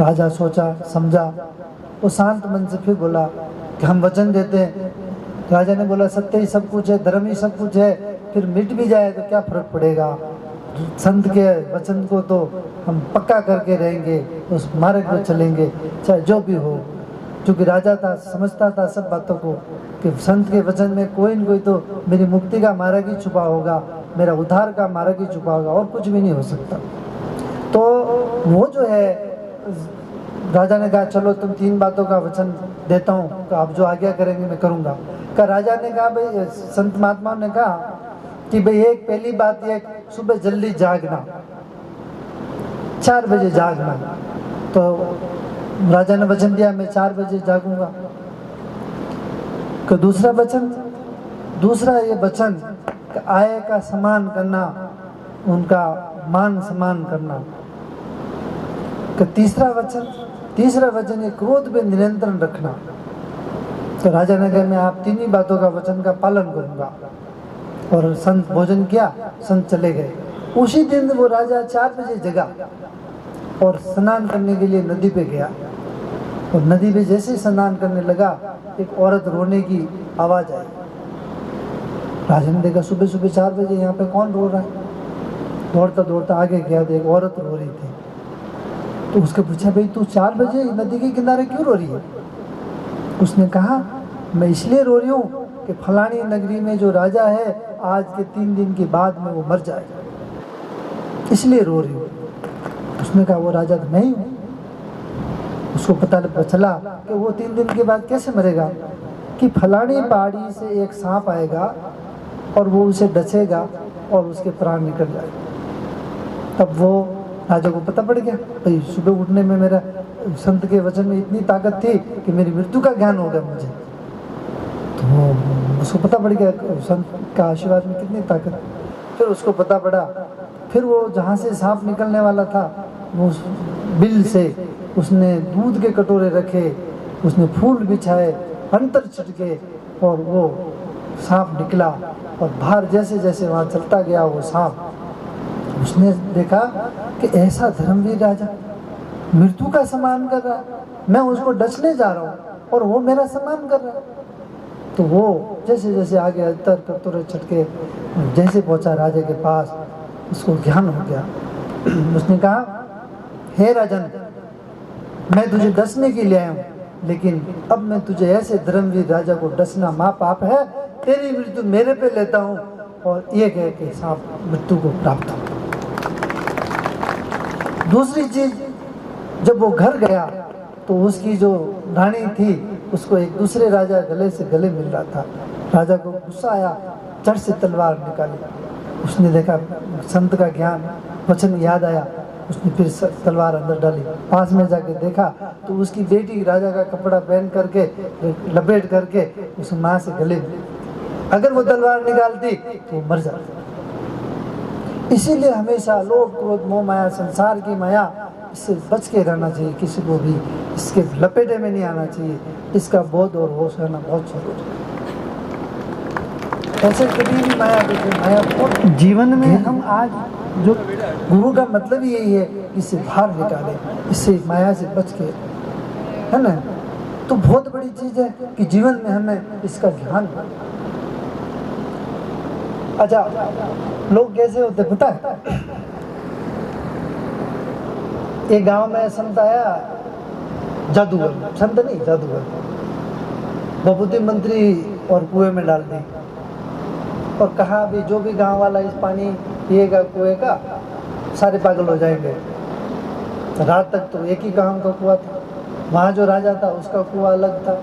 राजा सोचा समझा, वो शांत मन से फिर बोला कि हम वचन देते हैं। राजा ने बोला सत्य ही सब कुछ है, धर्म ही सब कुछ है, फिर मिट भी जाए तो क्या फर्क पड़ेगा, संत के वचन को तो हम पक्का करके रहेंगे, उस मार्ग पर चलेंगे चाहे जो भी हो। क्योंकि राजा था, समझता था सब बातों को कि संत के वचन में कोई न कोई तो मेरी मुक्ति का मार्ग ही छुपा होगा, मेरा उद्धार का मार्ग ही छुपा होगा, और कुछ भी नहीं हो सकता। तो वो जो है राजा ने कहा चलो तुम 3 बातों का वचन देता हूँ, तो आप जो आज्ञा करेंगे मैं करूँगा। का राजा ने कहा भाई, संत महात्माओं ने कहा कि भाई एक पहली बात ये सुबह जल्दी जागना, 4 बजे जागना। तो राजा ने वचन दिया मैं 4 बजे जागूंगा। तो दूसरा ये वचन आय का सम्मान करना, उनका मान सम्मान करना। तीसरा वचन ये क्रोध पे नियंत्रण रखना। तो राजा ने कहा मैं आप 3 ही बातों का वचन का पालन करूंगा। और संत भोजन किया, संत चले गए। उसी दिन वो राजा 4 बजे जगा और स्नान करने के लिए नदी पे गया। और नदी पे जैसे स्नान करने लगा एक औरत रोने की आवाज आई। राजा ने देखा सुबह सुबह 4 बजे यहाँ पे कौन रो रहा है। दौड़ता दौड़ता आगे गया तो एक औरत रो रही थी। तो उसके पूछा भाई तू 4 बजे नदी के किनारे क्यों रो रही है? उसने कहा मैं इसलिए रो रही हूँ कि फलानी नगरी में जो राजा है आज के 3 दिन के बाद में वो मर जाएगा, इसलिए रो रही हूँ। उसने कहा वो राजा तो नहीं हूँ। उसको पता चला कि वो 3 दिन के बाद कैसे मरेगा, कि फलानी पहाड़ी से एक सांप आएगा और वो उसे डसेगा और उसके प्राण निकल जाएगा। तब वो राजा को पता पड़ गया भाई सुबह उठने में मेरा संत के वचन में इतनी ताकत थी कि मेरी मृत्यु का ज्ञान हो गया मुझे। तो उसको पता पड़ गया संत का आशीर्वाद में कितनी ताकत। फिर उसको पता पड़ा, फिर वो जहाँ से सांप निकलने वाला था वो बिल से उसने दूध के कटोरे रखे, उसने फूल बिछाए, अंतर छिटके और वो सांप निकला। और बाहर जैसे जैसे वहाँ चलता गया वो सांप, उसने देखा कि ऐसा धर्मवीर राजा मृत्यु का सम्मान कर रहा है, मैं उसको डसने जा रहा हूँ और वो मेरा सम्मान कर रहा है। तो वो जैसे जैसे आगे अंतर कटोरे छिटके जैसे पहुँचा राजा के पास, उसको ज्ञान हो गया। उसने कहा, हे राजन, मैं तुझे डसने के लिए आया हूँ, लेकिन अब मैं तुझे ऐसे धर्मवीर राजा को डसना महापाप है, तेरी मृत्यु मेरे पे लेता हूँ और ये कह के सांप मृत्यु को प्राप्त हो। दूसरी चीज, जब वो घर गया तो उसकी जो रानी थी उसको एक दूसरे राजा गले से गले मिल रहा था। राजा को गुस्सा आया, चट से तलवार निकाली। उसने देखा संत का ज्ञान वचन याद आया, उसने फिर तलवार अंदर डाली। पास में जाके देखा तो उसकी बेटी राजा का कपड़ा पहन करके लपेट करके उस माँ से गले मिली। अगर वो तलवार निकालती तो मर जाती। इसीलिए हमेशा लोभ क्रोध मोह माया संसार की माया, इससे बच के रहना चाहिए। किसी को भी इसके लपेटे में नहीं आना चाहिए। इसका बोध और होश रहना बहुत जरूरी है। ऐसे कभी भी माया बहुत जीवन में हम आज जो गुरु का मतलब ही यही है, इससे बाहर निकाले, इससे माया से बच के, है ना। तो बहुत बड़ी चीज है कि जीवन में हमें इसका ध्यान। अच्छा, लोग कैसे होते पता है? एक गांव में संत आया, जादूगर, संत नहीं जादूगर, विभूति मंत्री और कुएं में डाल दी और कहा भी जो भी गांव वाला इस पानी पिएगा कुएं का, सारे पागल हो जाएंगे। रात तक तो एक ही गांव का कुआं था, वहाँ जो राजा था उसका कुआं अलग था।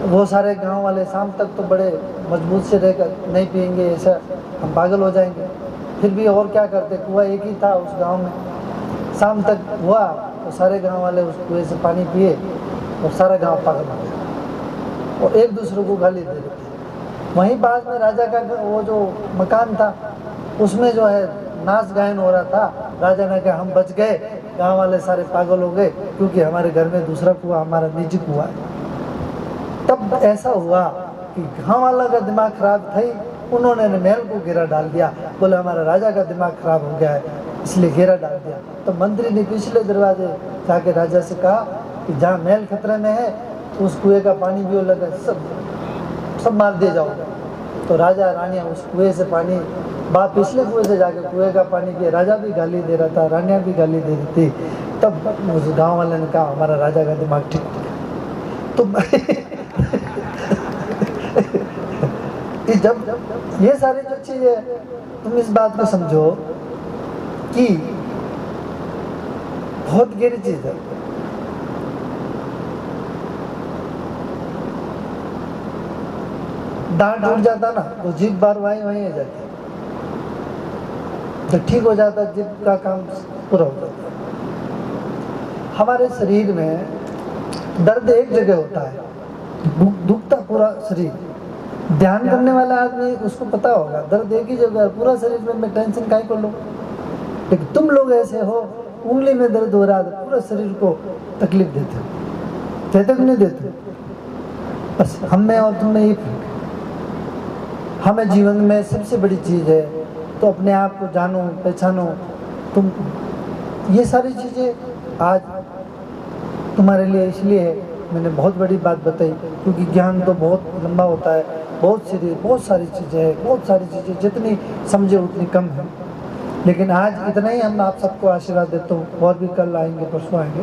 वो सारे गांव वाले शाम तक तो बड़े मजबूत से रहकर नहीं पिएंगे, ऐसा हम पागल हो जाएंगे। फिर भी और क्या करते, कुआं एक ही था उस गांव में। शाम तक हुआ तो सारे गांव वाले उस कुएं से पानी पिए और सारा गांव पागल हो गया और एक दूसरे को गाली दे रहे थे। वहीं पास में राजा का वो जो मकान था उसमें जो है नाच गायन हो रहा था। राजा ने कहा, हम बच गए, गांव वाले सारे पागल हो गए क्योंकि हमारे घर में दूसरा कुआं हमारा निजी कुआं है। तब ऐसा हुआ कि गांव वाला का दिमाग खराब था ही, उन्होंने महल को घेरा डाल दिया। बोले हमारा राजा का दिमाग खराब हो गया है, इसलिए घेरा डाल दिया। तो मंत्री ने पिछले दरवाजे जाके राजा से कहा कि जहाँ महल खतरे में है तो उस कुएं का पानी भी लगा, सब मार दिए जाओ। तो राजा रानियाँ उस कुएं से पानी, बात पिछले कुएं से जाके कुएं का पानी पिए। राजा भी गाली दे रहा था, रानियाँ भी गाली दे रही थी। तब उस गाँव वाले ने कहा, हमारा राजा का दिमाग ठीक है। तो जब ये सारी जो चीजें, तुम इस बात को समझो कि बहुत गहरी चीज है। दांत टूट जाता ना तो जीभ बार वहीं आ जाती, तो ठीक हो जाता, जीभ का काम पूरा हो जाता। हमारे शरीर में दर्द एक जगह होता है, दुखता पूरा शरीर। ध्यान करने वाला आदमी उसको पता होगा, दर्द एक ही जगह, पूरा शरीर में मैं टेंशन काहे को लूं। लेकिन तुम लोग ऐसे हो, उंगली में दर्द हो रहा है पूरा शरीर को तकलीफ देते हो, देते नहीं देते? बस हम में और तुम में ही हमें जीवन में सबसे बड़ी चीज है तो अपने आप को जानो, पहचानो। तुम ये सारी चीजें आज तुम्हारे लिए इसलिए मैंने बहुत बड़ी बात बताई, क्योंकि ज्ञान तो बहुत लंबा होता है, बहुत सारी चीज़ें हैं, बहुत सारी चीज़ें जितनी समझे उतनी कम है। लेकिन आज इतना ही हम आप सबको आशीर्वाद देता हूँ, और भी कल आएंगे, परसों आएंगे,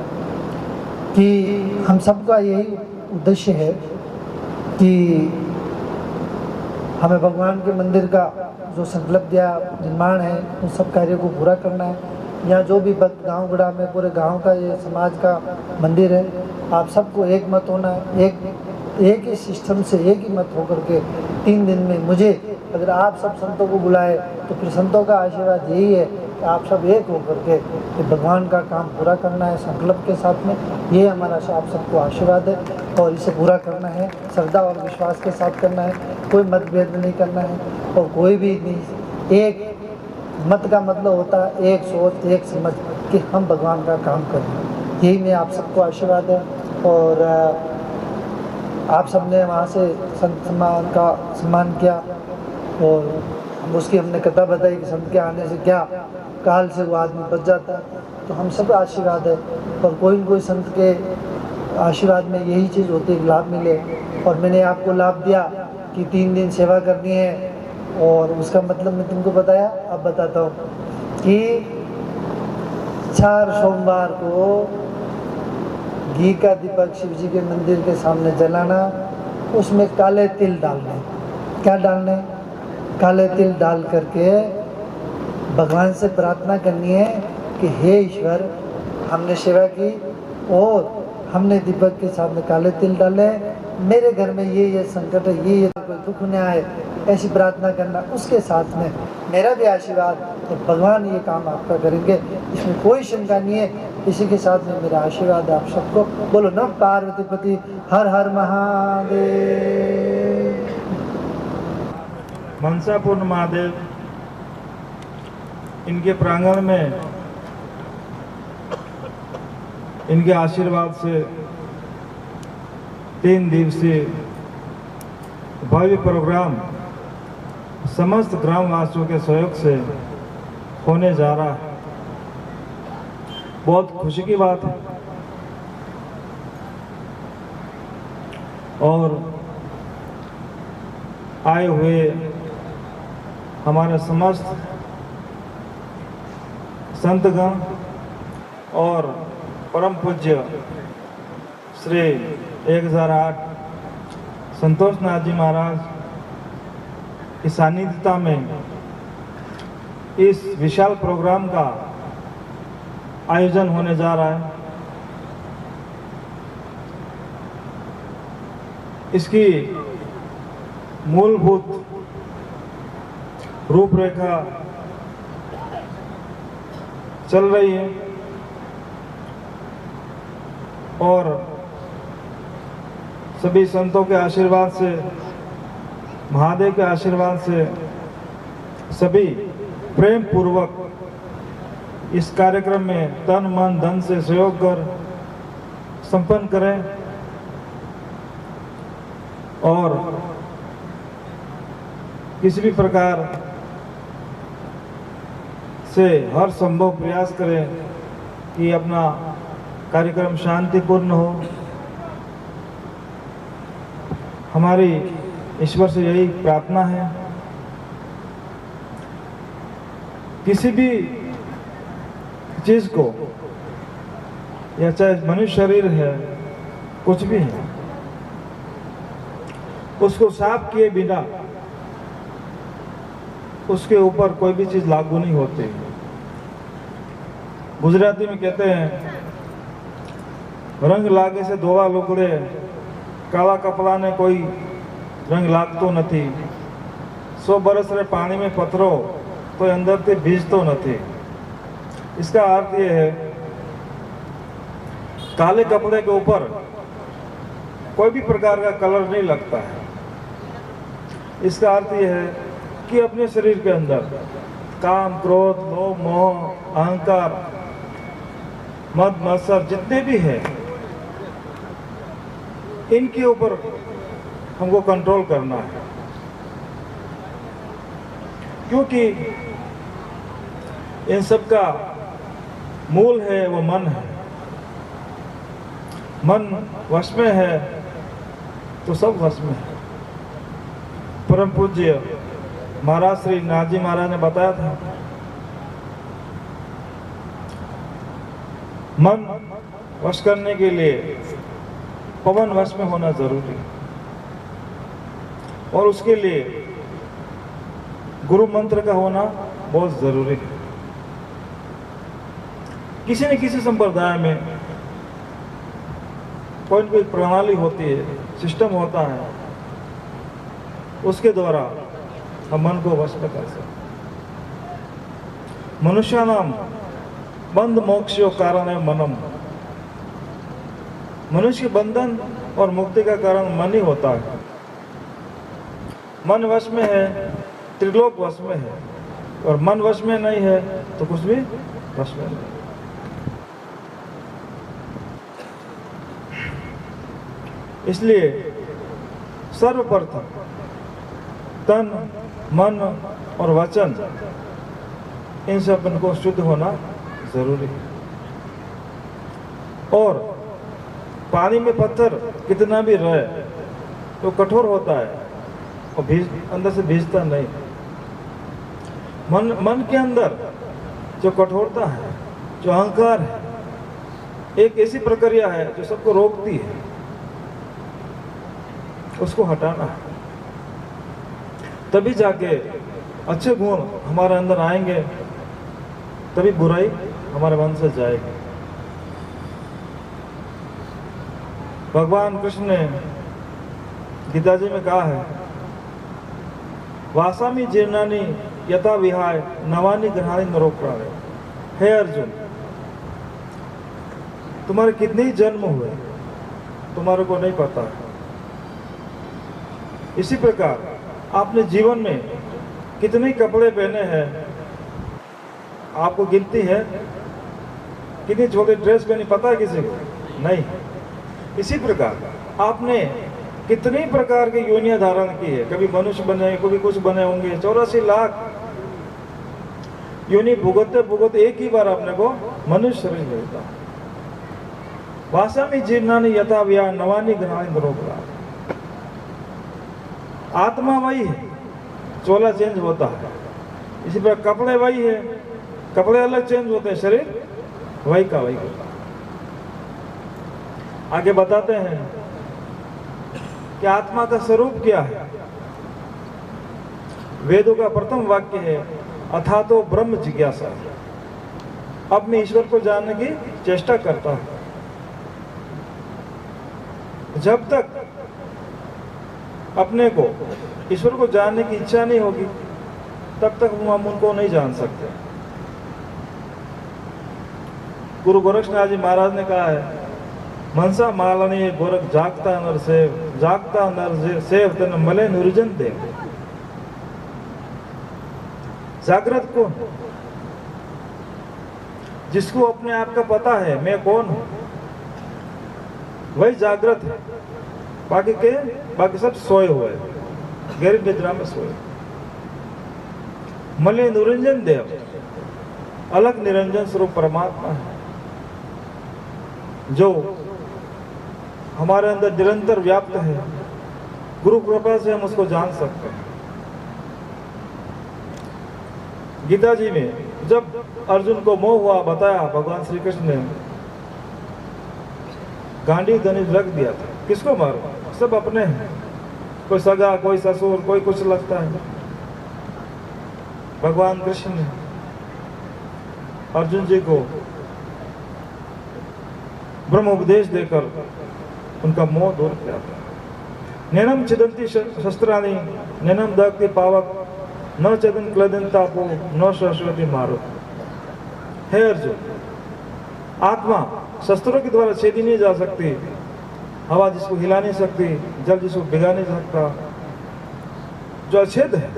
कि हम सबका यही उद्देश्य है कि हमें भगवान के मंदिर का जो संकल्प दिया निर्माण है उन सब कार्यों को पूरा करना है। यहाँ जो भी भक्त गाँव गड़ा में पूरे गांव का, ये समाज का मंदिर है, आप सबको एक मत होना है, एक ही सिस्टम से एक ही मत होकर के 3 दिन में मुझे, अगर आप सब संतों को बुलाए तो फिर संतों का आशीर्वाद यही है कि आप सब एक होकर के भगवान का काम पूरा करना है संकल्प के साथ में। ये हमारा आप सबको आशीर्वाद है और इसे पूरा करना है, श्रद्धा और विश्वास के साथ करना है, कोई मतभेद नहीं करना है और कोई भी नहीं। एक मत का मतलब होता है एक सोच, एक समझ कि हम भगवान का काम करें। यही मैं आप सबको आशीर्वाद है। और आप सबने वहाँ से संत का सम्मान किया और उसकी हमने कथा बताई कि संत के आने से क्या काल से वो आदमी बच जाता है। तो हम सब आशीर्वाद है और कोई न कोई संत के आशीर्वाद में यही चीज़ होती है, लाभ मिले। और मैंने आपको लाभ दिया कि 3 दिन सेवा करनी है और उसका मतलब मैं तुमको बताया, अब बताता हूँ कि 4 सोमवार को घी का दीपक शिव जी के मंदिर के सामने जलाना, उसमें काले तिल डालने। क्या डालने? काले तिल डाल करके भगवान से प्रार्थना करनी है कि हे ईश्वर, हमने सेवा की और हमने दीपक के सामने काले तिल डाले, मेरे घर में ये संकट है, ये कोई दुख न आए, ऐसी प्रार्थना करना। उसके साथ में मेरा भी आशीर्वाद, तो भगवान ये काम आपका करेंगे, इसमें कोई शंका नहीं है। इसी के साथ में मेरा आशीर्वाद आप सबको। बोलो नम पार्वती पति हर हर महादेव। मनसापूर्ण महादेव, इनके प्रांगण में इनके आशीर्वाद से 3 दिवसीय भव्य प्रोग्राम समस्त ग्रामवासियों के सहयोग से होने जा रहा है। बहुत खुशी की बात है। और आए हुए हमारे समस्त संतगण और परम पूज्य श्री 1008 संतोष नाथ जी महाराज की सानिध्यता में इस विशाल प्रोग्राम का आयोजन होने जा रहा है। इसकी मूलभूत रूपरेखा चल रही है और सभी संतों के आशीर्वाद से, महादेव के आशीर्वाद से सभी प्रेम पूर्वक इस कार्यक्रम में तन मन धन से सहयोग कर संपन्न करें और किसी भी प्रकार से हर संभव प्रयास करें कि अपना कार्यक्रम शांतिपूर्ण हो। हमारी ईश्वर से यही प्रार्थना है। किसी भी चीज को, या चाहे मनुष्य शरीर है, कुछ भी है, उसको साफ किए बिना उसके ऊपर कोई भी चीज लागू नहीं होती। गुजराती में कहते हैं, रंग लागे से धोवा लुगड़े, काला कपड़ा ने कोई रंग लागतो नहीं। 100 बरस रे पानी में पथरो तो अंदर से भीजतो नहीं। इसका अर्थ ये है, काले कपड़े के ऊपर कोई भी प्रकार का कलर नहीं लगता है। इसका अर्थ ये है कि अपने शरीर के अंदर काम, क्रोध, लोभ, मोह, अहंकार, मद मत्सर जितने भी है, इनके ऊपर हमको कंट्रोल करना है। क्योंकि इन सब का मूल है वो मन है। मन वश में है तो सब वश में है। परम पूज्य महाराज श्री नाथ जी महाराज ने बताया था, मन वश करने के लिए पवन वश में होना जरूरी है और उसके लिए गुरु मंत्र का होना बहुत जरूरी है। किसी न किसी संप्रदाय में कोई न कोई प्रणाली होती है, सिस्टम होता है, उसके द्वारा हम मन को वश में कर सकते। मनुष्यानाम बंध मोक्षो कारण मनम। मनुष्य के बंधन और मुक्ति का कारण मन ही होता है। मन वश में है, त्रिलोक वश में है, और मन वश में नहीं है तो कुछ भी वश में नहीं। इसलिए सर्वप्रथम तन, मन और वचन, इनसे अपन को शुद्ध होना जरूरी है। और पानी में पत्थर कितना भी रहे तो कठोर होता है और अंदर से भीजता नहीं। मन के अंदर जो कठोरता है, जो अहंकार है, एक ऐसी प्रक्रिया है जो सबको रोकती है, उसको हटाना है। तभी जाके अच्छे गुण हमारे अंदर आएंगे, तभी बुराई हमारे मन से जाएगी। भगवान कृष्ण ने गीता जी में कहा है, वासामी जीर्णानि यथा विहाय नवानि गृहाणि नरोपराणे। हे अर्जुन, तुम्हारे कितने ही जन्म हुए तुम्हारे को नहीं पता है। इसी प्रकार आपने जीवन में कितने कपड़े पहने हैं आपको गिनती है? कितनी छोटी ड्रेस पहनी पता है किसी को? नहीं। इसी प्रकार आपने कितनी प्रकार की योनियां धारण की है, कभी मनुष्य बने, कभी कुछ बने होंगे। 84 लाख योनि भुगतते भुगतते एक ही बार आपने को मनुष्य शरीर मिलता। वासामी जीर्णानि यथा विहाय नवानि गृहाणि नरोपराणे। आत्मा वही है, चोला चेंज होता है। इसी प्रकार कपड़े वही है, कपड़े अलग चेंज होते हैं, शरीर वही का वही होता है। आगे बताते हैं कि आत्मा का स्वरूप क्या है। वेदों का प्रथम वाक्य है, अथातो ब्रह्म जिज्ञासा। अब मैं ईश्वर को जानने की चेष्टा करता हूं। जब तक अपने को ईश्वर को जानने की इच्छा नहीं होगी, तब तक हम उनको नहीं जान सकते। गुरु गोरक्षनाथ जी महाराज ने कहा है, मनसा मालनी गोरख जागता नर सेव, जागता नर सेव तन मले निर्जन देव। जागृत कौन? जिसको अपने आप का पता है मैं कौन हूं, वही जागृत है। बाकी सब सोए हुए, गहरी निद्रा में सोए। मले निरंजन देव, अलग निरंजन स्वरूप परमात्मा है जो हमारे अंदर निरंतर व्याप्त है। गुरु कृपा से हम उसको जान सकते हैं। गीता जी में जब अर्जुन को मोह हुआ बताया, भगवान श्री कृष्ण ने गांडी धनुष रख दिया था। किसको मारो? सब अपने हैं, कोई सगा, कोई ससुर, कोई कुछ लगता है। भगवान कृष्ण ने अर्जुन जी को ब्रह्म उपदेश देकर उनका मोह दूर किया था। नैनम छिदंती शस्त्राणि नैनम दग्धि पावक न चदन क्लदन तापो न शाश्वती मारो। हे अर्जुन, आत्मा शस्त्रों के द्वारा छेदी नहीं जा सकती, हवा जिसको हिला नहीं सकती, जल जिसको भिगा नहीं सकता। जो अछेद है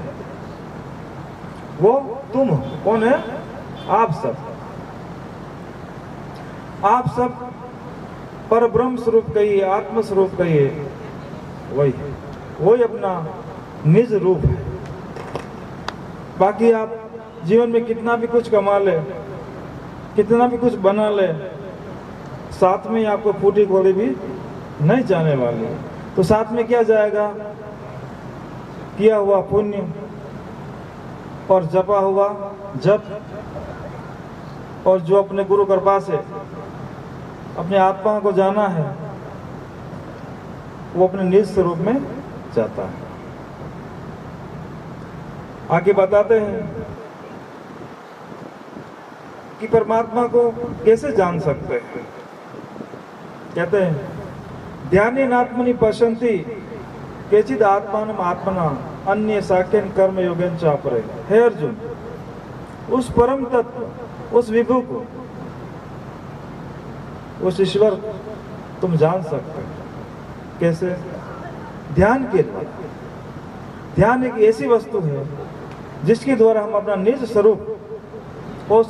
वो तुम हो। कौन है? आप सब। आप सब पर ब्रह्म स्वरूप कहिए, आत्म स्वरूप कहिए, वही अपना निज रूप है। बाकी आप जीवन में कितना भी कुछ कमा ले, कितना भी कुछ बना ले, साथ में आपको फूटी घोड़ी भी नहीं जाने वाली। तो साथ में क्या जाएगा? किया हुआ पुण्य और जपा हुआ जप, और जो अपने गुरु कृपा से अपने आत्मा को जाना है, वो अपने निज स्वरूप में जाता है। आगे बताते हैं कि परमात्मा को कैसे जान सकते हैं। कहते हैं, ध्यानेन आत्मनि पश्यन्ति केचिद आत्मानम आत्मना अन्य साख्यन कर्म योगेन चापरे। हे अर्जुन, उस परम तत्व, उस विभु को, उस ईश्वर तुम जान सकते हो। कैसे? ध्यान के द्वारा। ध्यान एक ऐसी वस्तु है जिसके द्वारा हम अपना निज स्वरूप उस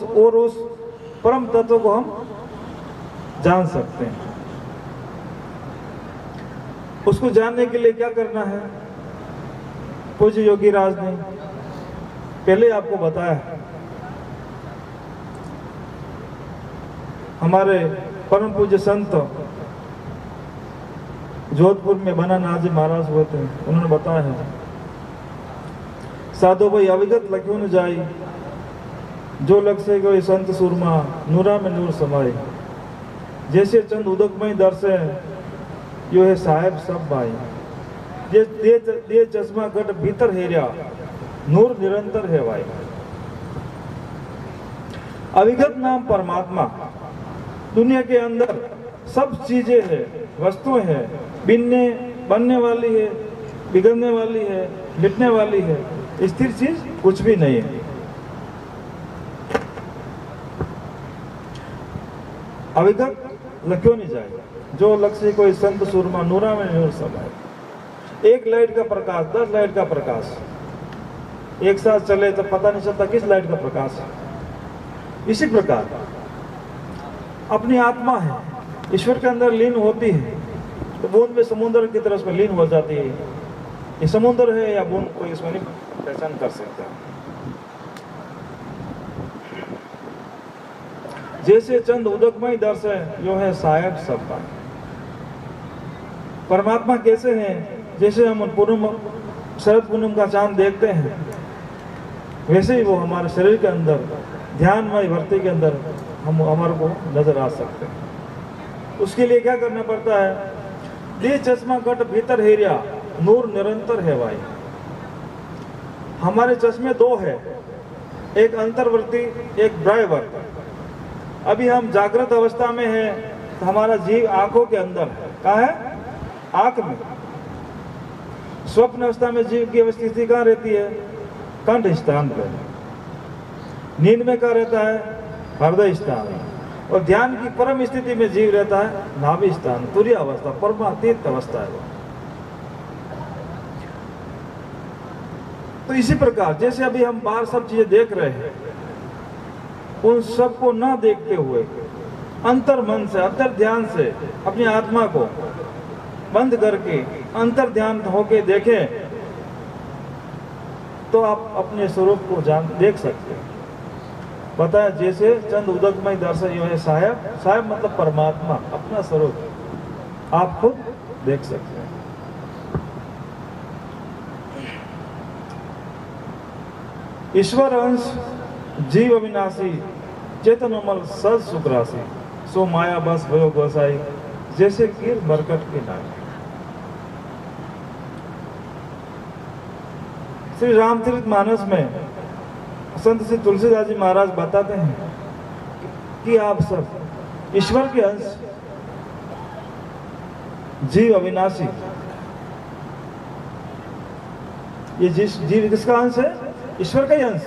परम तत्व को हम जान सकते हैं। उसको जानने के लिए क्या करना है? पूज्य योगी राज ने पहले आपको बताया। हमारे परम पूज्य संत जोधपुर में बना नाथ जी महाराज हुए थे, उन्होंने बताया है, साधो भाई अविगत लख्यो न जाई जो लक्ष्य कोई संत सुरमा नूरा में नूर समाए, जैसे चंद उदकमय दर्शे यो है साहेब सब भाई, दे चश्मा गट भीतर हेरिया नूर निरंतर है भाई। अविगत नाम परमात्मा, दुनिया के अंदर सब चीजें है, वस्तुएं है, बनने वाली है, बिगड़ने वाली है, मिटने वाली है, स्थिर चीज कुछ भी नहीं है। अविगत क्यों नहीं जाएगा, जो लक्ष्य कोई संत सुरमा नूरा में नूर समाए। एक लाइट का प्रकाश 10 लाइट का प्रकाश एक साथ चले तो पता नहीं चलता किस लाइट का प्रकाश है। इसी प्रकार अपनी आत्मा है, ईश्वर के अंदर लीन होती है तो बूंद में समुद्र की तरह उसमें लीन हो जाती है। ये समुद्र है या बूंद, कोई इसमें नहीं पहचान कर सकता। जैसे चंद उदकमय दर्श है जो है साहेब सबका। परमात्मा कैसे हैं, जैसे हम शरद पूनम का चांद देखते हैं वैसे ही वो हमारे शरीर के अंदर ध्यानमय भक्ति के अंदर हम हमारे को नजर आ सकते हैं। उसके लिए क्या करना पड़ता है, दे चश्मा गट भीतर हेरिया नूर निरंतर है भाई। हमारे चश्मे 2 है, एक अंतर्वर्ती एक बाह्यवर्ती। अभी हम जागृत अवस्था में है तो हमारा जीव आंखों के अंदर है, कहाँ है, आंख में। स्वप्न अवस्था में जीव की स्थिति कहाँ रहती है, कंठ स्थान पर। नींद में कहाँ रहता है, हृदय स्थान। और ध्यान की परम स्थिति में जीव रहता है नाभि स्थान, तुरीय अवस्था, परमातीत अवस्था है वो। तो इसी प्रकार जैसे अभी हम बाहर सब चीजें देख रहे हैं, उन सबको ना देखते हुए अंतर मन से, अंतर ध्यान से अपनी आत्मा को बंद करके अंतर ध्यान होके देखें तो आप अपने स्वरूप को देख सकते हैं। पता है, जैसे चंद उदकमय दर्शन यो है साहेब, साहेब मतलब परमात्मा, अपना स्वरूप आप खुद देख सकते हैं। ईश्वर अंश जीव अविनाशी चेतन अमल सज सुखराशि, सो माया बस भयो गोसाई, जैसे कीर मरकट की नाई। श्री रामचरित मानस में संत श्री तुलसीदास जी महाराज बताते हैं कि आप सब ईश्वर के अंश, जीव अविनाशी। ये जीव किसका अंश है, ईश्वर का ही अंश।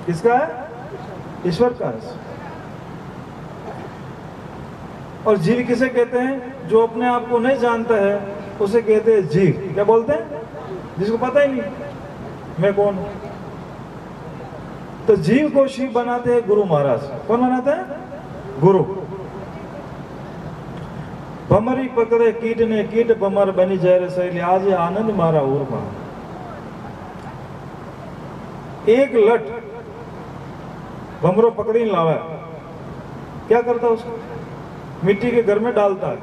किसका है, ईश्वर का अंश। और जीव किसे कहते हैं, जो अपने आप को नहीं जानता है उसे कहते हैं जीव। क्या बोलते हैं, जिसको पता ही नहीं मैं कौन हूं। तो जीव को शिव बनाते हैं गुरु महाराज। कौन बनाते हैं, गुरु। भमरी पकड़े कीट ने कीट भमर बनी जय सहेली, आज आनंद मारा उर्मा। एक लट भमरो पकड़ी लावा, क्या करता है उसको, मिट्टी के घर में डालता है,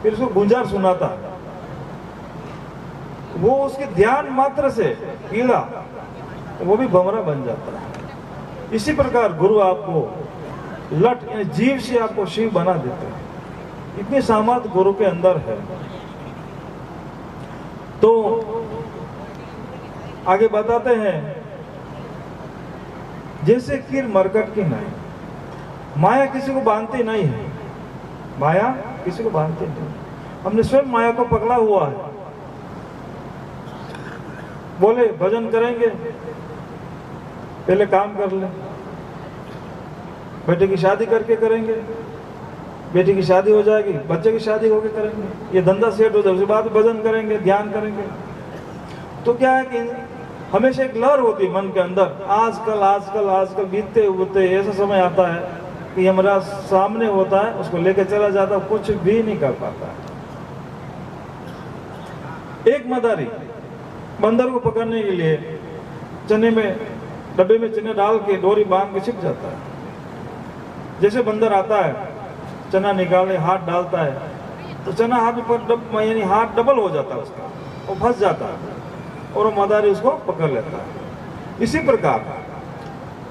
फिर उसको गुंजार सुनाता है। वो उसके ध्यान मात्र से कीड़ा, वो भी भमरा बन जाता है। इसी प्रकार गुरु आपको लट यानी जीव से आपको शिव बना देते हैं। इतनी सामर्थ गुरु के अंदर है। तो आगे बताते हैं, जैसे कीर मरकट की नाई, माया किसी को बांधती नहीं है, माया किसी को बांधती नहीं। हमने स्वयं माया को पकड़ा हुआ है। बोले भजन करेंगे, पहले काम कर ले, बेटे की शादी करके करेंगे, बेटी की शादी हो जाएगी, बच्चे की शादी होके करेंगे, ये धंधा सेट हो जाए, उसके बाद भजन करेंगे, ध्यान करेंगे। तो क्या है कि हमेशा एक लहर होती है मन के अंदर, आजकल आजकल आजकल बीतते होते ऐसा समय आता है कि हमारा सामने होता है, उसको लेकर चला जाता है, कुछ भी नहीं कर पाता है। एक मदारी बंदर को पकड़ने के लिए चने में, डब्बे में चने डाल के डोरी बांध के छिप जाता है। जैसे बंदर आता है, चना निकालने हाथ डालता है, तो चना हाथ में यानी हाथ डबल हो जाता है उसका, वो फंस जाता है और वो मदारी उसको पकड़ लेता है। इसी प्रकार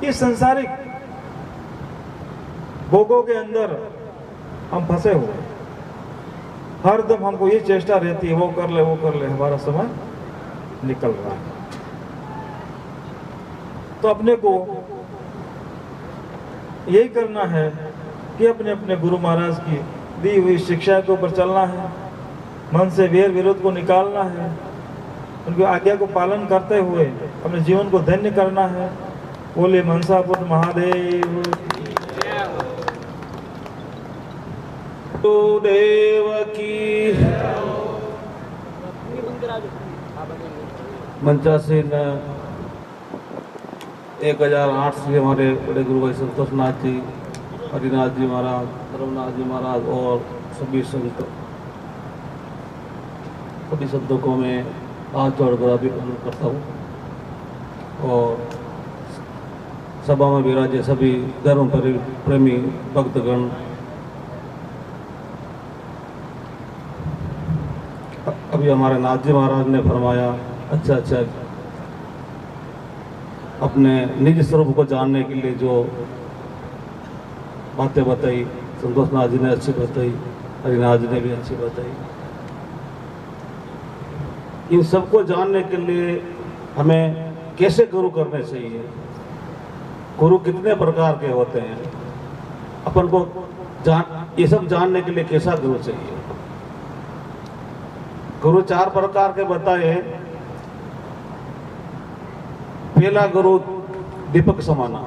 इस संसारिक भोगों के अंदर हम फंसे हुए, हर दम हमको ये चेष्टा रहती है वो कर ले, हमारा समय निकल रहा है। तो अपने को यही करना है कि अपने अपने गुरु महाराज की दी हुई शिक्षा के ऊपर चलना है, मन से वेर विरोध को निकालना है, उनकी आज्ञा को पालन करते हुए अपने जीवन को धन्य करना है। बोले मनसापुर महादेव देव की। मंचासीन 1008 से हमारे बड़े गुरु भाई संतोष नाथ जी, हरिनाथ जी महाराज, धर्मनाथ जी महाराज और सभी संतों को मैं हाथ जोड़कर अभिवादन करता हूँ। और सभा में विराजे सभी धर्म प्रेमी भक्तगण, अभी हमारे नाथ जी महाराज ने फरमाया अच्छा अपने निज स्वरूप को जानने के लिए जो बातें बताई, संतोष नाथ जी ने अच्छी बताई, हरिनाथ जी ने भी अच्छी बताई। इन सबको जानने के लिए हमें कैसे गुरु करने चाहिए, गुरु कितने प्रकार के होते हैं, अपन को ये सब जानने के लिए कैसा गुरु चाहिए। गुरु 4 प्रकार के बताए। पहला गुरु दीपक समाना,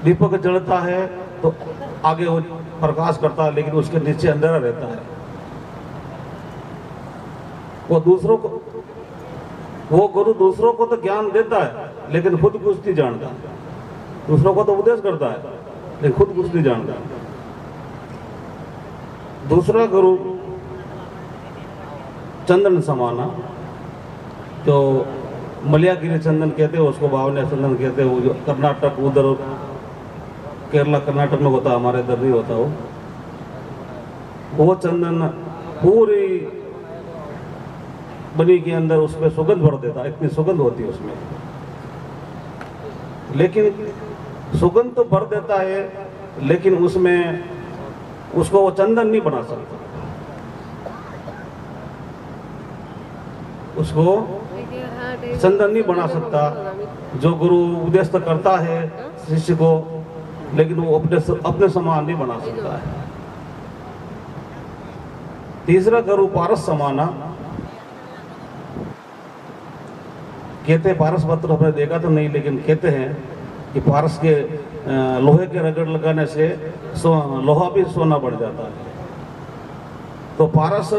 दीपक जलता है तो आगे वो प्रकाश करता है, लेकिन उसके नीचे अंधेरा रहता है। वो गुरु दूसरों को तो ज्ञान देता है, लेकिन खुद कुछ नहीं जानता। दूसरों को तो उपदेश करता है, लेकिन खुद कुछ नहीं जानता। दूसरा गुरु चंदन समाना, जो मलयागिरी चंदन कहते हैं, उसको बावनिया चंदन कहते हैं। वो जो कर्नाटक, उधर केरला कर्नाटक में होता, हमारे इधर नहीं होता। वो चंदन पूरी बनी के अंदर उसमें सुगंध भर देता है, इतनी सुगंध होती है उसमें। लेकिन सुगंध तो भर देता है, लेकिन उसमें उसको वो चंदन नहीं बना सकता। उसको चंदन नहीं बना सकता। जो गुरु उपदेश तो करता है शिष्य को, लेकिन वो अपने समान नहीं बना सकता है। तीसरा गुरु पारस समाना, कहते हैं पारस पत्र हमने देखा तो नहीं, लेकिन कहते हैं कि पारस के लोहे के रगड़ लगाने से लोहा भी सोना बढ़ जाता है। तो पारस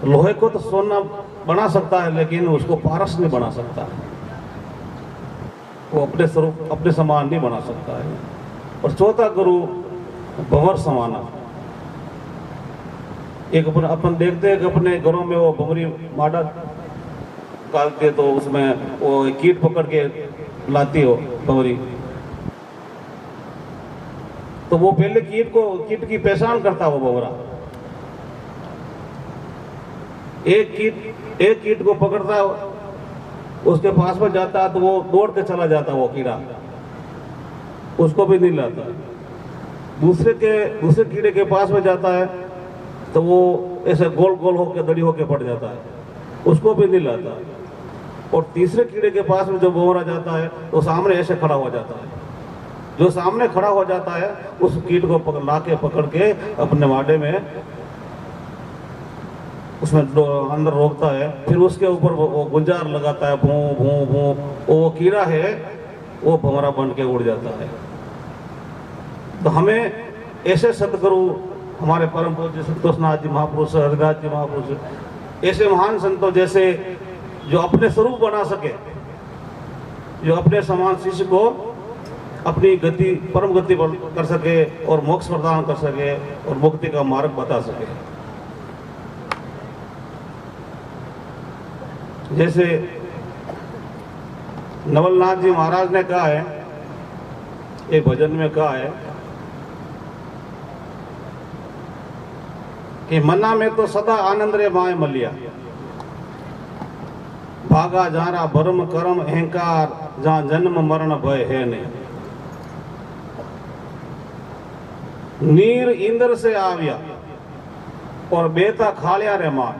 लोहे को तो सोना बना सकता है, लेकिन उसको पारस नहीं बना सकता। वो अपने स्वरूप, अपने समान नहीं बना सकता है। और चौथा गुरु भंवर समाना। एक अपन देखते हैं कि अपने घरों में वो भंवरी माडा काटते, तो उसमें वो कीट पकड़ के लाती हो भंवरी, तो वो पहले कीट की पहचान करता वो भंवरा। एक कीट को पकड़ता, उसके पास में जाता तो वो दौड़ के चला जाता, वो कीड़ा उसको भी नहीं लाता। दूसरे कीड़े के पास में जाता है तो वो ऐसे गोल गोल होकर दड़ी होकर पड़ जाता है, उसको भी नहीं लाता। और तीसरे कीड़े के पास में जो भंवरा जाता है तो सामने ऐसे खड़ा हो जाता है। जो सामने खड़ा हो जाता है उस कीट को पकड़ के अपने वाडे में उसमें अंदर रोकता है। फिर उसके ऊपर वो गुंजार लगाता है, भूं भूं भूं। वो कीड़ा है वो भंवरा बन के उड़ जाता है। तो हमें ऐसे सतगुरु, हमारे परम पूज्य संतोष नाथ जी महापुरुष, हरिनाथ जी महापुरुष, ऐसे महान संतों जैसे जो अपने स्वरूप बना सके, जो अपने समान शिष्य को अपनी गति, परम गति कर सके और मोक्ष प्रदान कर सके और मुक्ति का मार्ग बता सके। जैसे नवलनाथ जी महाराज ने कहा है, एक भजन में कहा है कि मना में तो सदा आनंद रे माए मलिया, भागा जारा भरम करम अहंकार जहाँ जन्म मरण भय है नहीं। नीर इंद्र से आविया और बेता खालिया रे मान।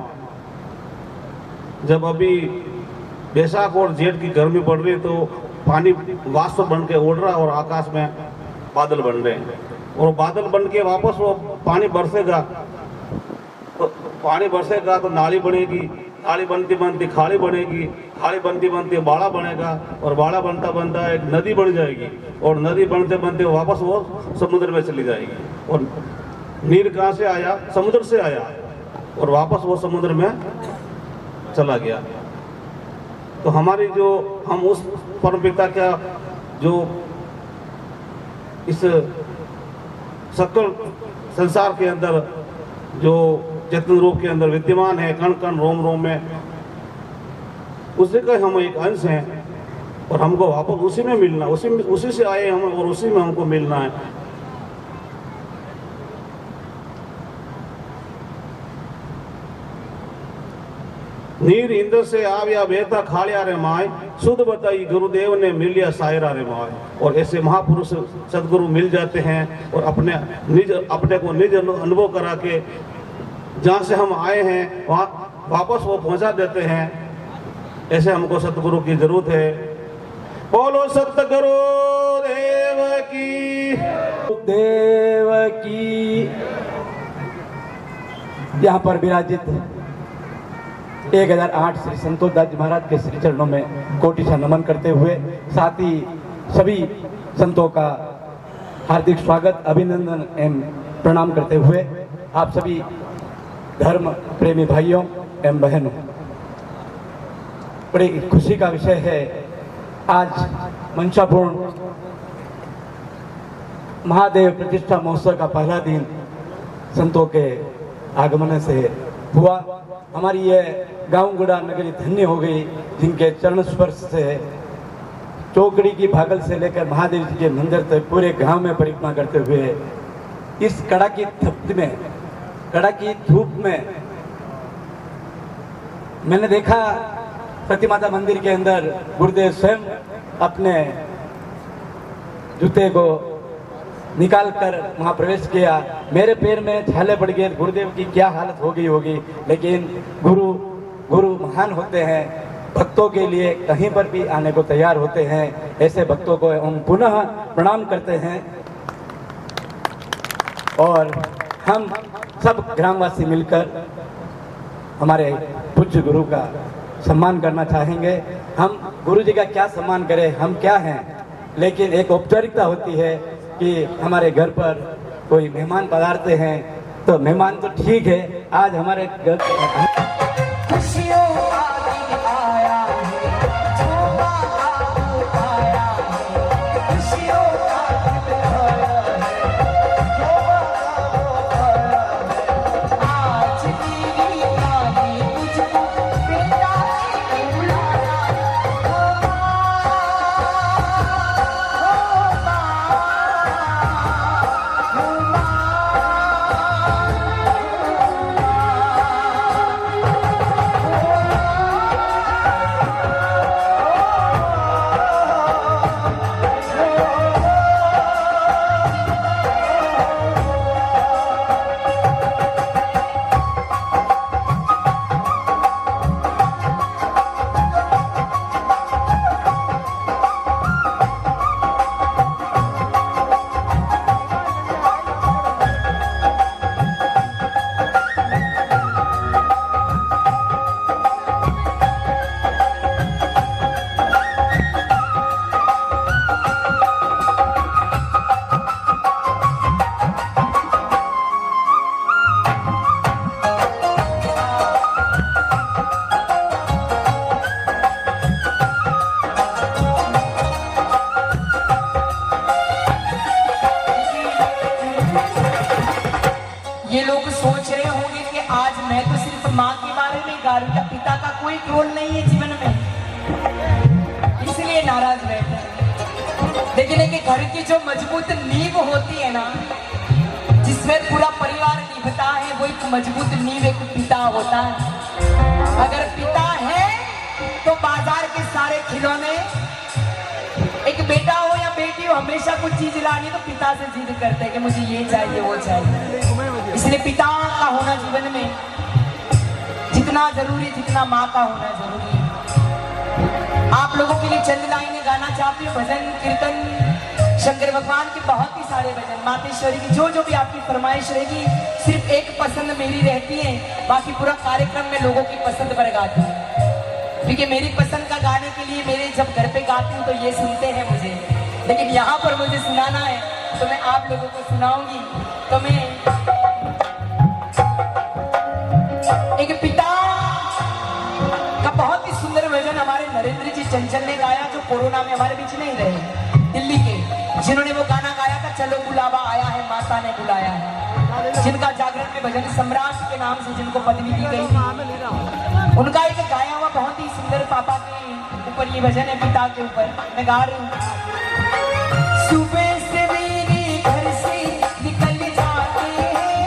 जब अभी बैसाख और जेठ की गर्मी पड़ रही है तो पानी वाष्प बन के उड़ रहा है और आकाश में बादल बन रहे हैं, और बादल बन के वापस वो पानी बरसेगा, तो पानी बरसेगा तो नाली बनेगी, नाली बनती बनती खाड़ी बनेगी, खाड़ी बनती बनती बाड़ा बनेगा, और बाड़ा बनता बनता एक नदी बन जाएगी, और नदी बनते बनते वापस वो समुद्र में चली जाएगी। और नीर कहाँ से आया? समुद्र से आया, और वापस वो समुद्र में चला गया। तो हमारी जो हम उस परमपिता का जो इस सकल संसार के अंदर जो चेतन रूप के अंदर विद्यमान है, कण कण रोम रोम में, उसी का हम एक अंश हैं, और हमको वापस उसी में मिलना, उसी से आए हम और उसी में हमको मिलना है। नीर इंद्र से आविया बेता खालिया रे माय, सुध बताई गुरुदेव ने मिलिया सायरा रे माय। और ऐसे महापुरुष सदगुरु मिल जाते हैं और अपने को निज अनुभव करा के जहाँ से हम आए हैं वहाँ वापस वो पहुँचा देते हैं। ऐसे हमको सतगुरु की जरूरत है। बोलो सतगुरु देव की। यहाँ पर विराजित 1008 श्री संतोष दास जी महाराज के श्री चरणों में कोटि सा नमन करते हुए, साथ ही सभी संतों का हार्दिक स्वागत, अभिनंदन एवं प्रणाम करते हुए आप सभी धर्म प्रेमी भाइयों एवं बहनों, बड़ी खुशी का विषय है। आज मंशापूर्ण महादेव प्रतिष्ठा महोत्सव का पहला दिन संतों के आगमन से हुआ। हमारी ये गांव गुड़ा नगरी धन्य हो गई, जिनके चरण स्पर्श से चौकड़ी की भागल से लेकर महादेव जी के मंदिर तक पूरे गांव में परिक्रमा करते हुए इस कड़ाकी धूप में, कड़ाकी धूप में मैंने देखा प्रतिमाता मंदिर के अंदर गुरुदेव स्वयं अपने जूते को निकाल कर वहाँ प्रवेश किया। मेरे पैर में छाले पड़ गए, गुरुदेव की क्या हालत हो गई होगी। लेकिन गुरु महान होते हैं, भक्तों के लिए कहीं पर भी आने को तैयार होते हैं। ऐसे भक्तों को हम पुनः प्रणाम करते हैं और हम सब ग्रामवासी मिलकर हमारे पूज्य गुरु का सम्मान करना चाहेंगे। हम गुरु जी का क्या सम्मान करें, हम क्या हैं, लेकिन एक औपचारिकता होती है कि हमारे घर पर कोई मेहमान पधारते हैं तो मेहमान तो ठीक है, आज हमारे घर ये लोग सोच रहे होंगे कि आज मैं तो सिर्फ माँ के बारे में गा रही हूँ, पिता का कोई रोल नहीं है जीवन में, इसलिए नाराज बैठे। लेकिन एक घर की जो मजबूत नींव होती है ना, जिसमें पूरा परिवार निभता है, वो एक मजबूत नींव एक पिता होता है। अगर पिता है तो बाजार के सारे खिलौने, एक बेटा हो या बेटी हो, हमेशा कुछ चीज लानी तो पिता से जिद करते हैं कि मुझे ये चाहिए वो चाहिए। इसलिए पिता का होना जीवन में जितना जरूरी, जितना माँ का होना जरूरी है। आप लोगों के लिए चंद लाइनें गाना चाहती हूँ। भजन कीर्तन शंकर भगवान के बहुत ही सारे भजन, मातेश्वरी की जो भी आपकी फरमाइश रहेगी, सिर्फ एक पसंद मेरी रहती है, बाकी पूरा कार्यक्रम में लोगों की पसंद पर गाती हूँ। क्योंकि मेरी पसंद का गाने के लिए मेरे जब घर पे गाती हूँ तो ये सुनते हैं मुझे, लेकिन यहाँ पर मुझे सुनाना है तो मैं आप लोगों को सुनाऊंगी। तो मैं एक पिता का बहुत ही सुंदर भजन हमारे नरेंद्र जी चंचल ने गाया, जो कोरोना में हमारे बीच नहीं रहे, दिल्ली के, जिन्होंने वो गाना गाया था, चलो बुलावा आया है माता ने बुलाया है, जिनका जागरण में भजन सम्राट के नाम से जिनको पदवी दी गई थी, उनका एक गाया हुआ बहुत ही सुंदर पापा के ऊपर ये भजन है, पिता के ऊपर मैं गा रही हूँ। सुबह से मेरे घर से निकल जाते हैं,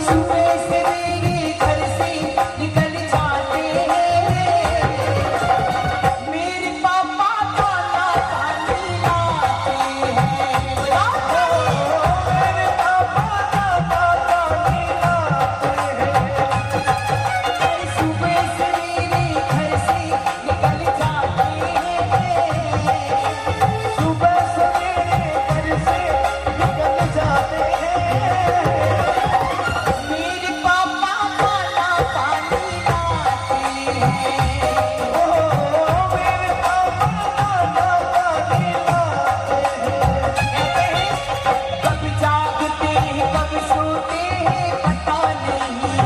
सुबह से मेरे घर से निकल जाते हैं, मेरे पापा ताला ताली लाते हैं, मेरे पापा ताला ताली लाते हैं, सुबह से मेरे घर से निकल जाते हैं, सुबह से मेरे घर से निकल जाते हैं, मेरे पापा ताला ताली लाते हैं, ओ मेरे पापा ताला ताली लाते हैं, कब जागते हैं कब सोते हैं पता नहीं,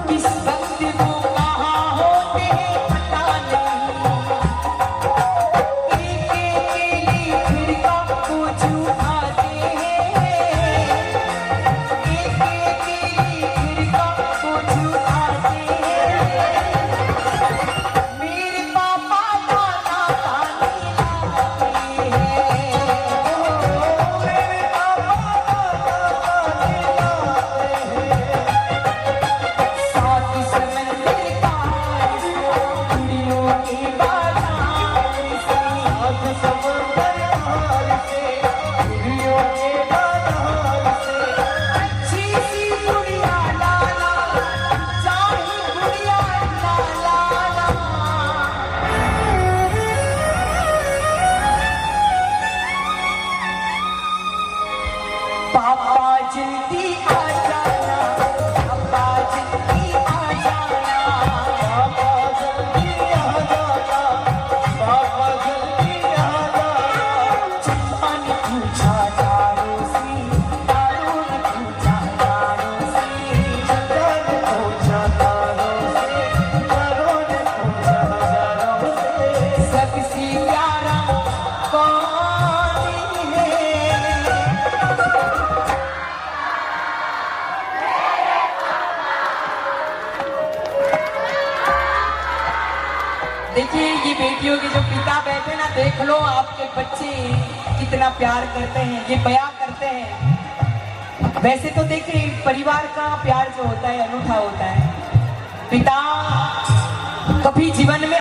किस वक्त वो कहाँ होते हैं पता नहीं, एक अकेली खिड़का को छुपाते हैं, एक अकेली खिड़का को छुपाते हैं, मेरे पापा ताला ताली लाते हैं, ओ मेरे पापा ताला ताली लाते हैं, साथ समंदर पार से कुड़ियों के बाजार से, साथ समंदर पार से कुड़ियों के बाजार से, अच्छी सी गुड़िया लाला, चाही गुड़िया लाला, पापा जल्दी आ जाना, पापा जल्दी आ जाना, पापा जल्दी आ जाना, पापा जल्दी आ जाना, चंपा ने पूछा तारों से, तारों ने पूछा तारों से, चंपा ने पूछा तारों से, तारों ने पूछा तारों से, सबसे प्यारा कौन है? देखिए ये बेटियों के जो पिता बैठे ना, देख लो आपके बच्चे कितना प्यार करते हैं, ये बयां करते हैं। वैसे तो देखिए परिवार का प्यार जो होता है अनूठा होता है। पिता कभी जीवन में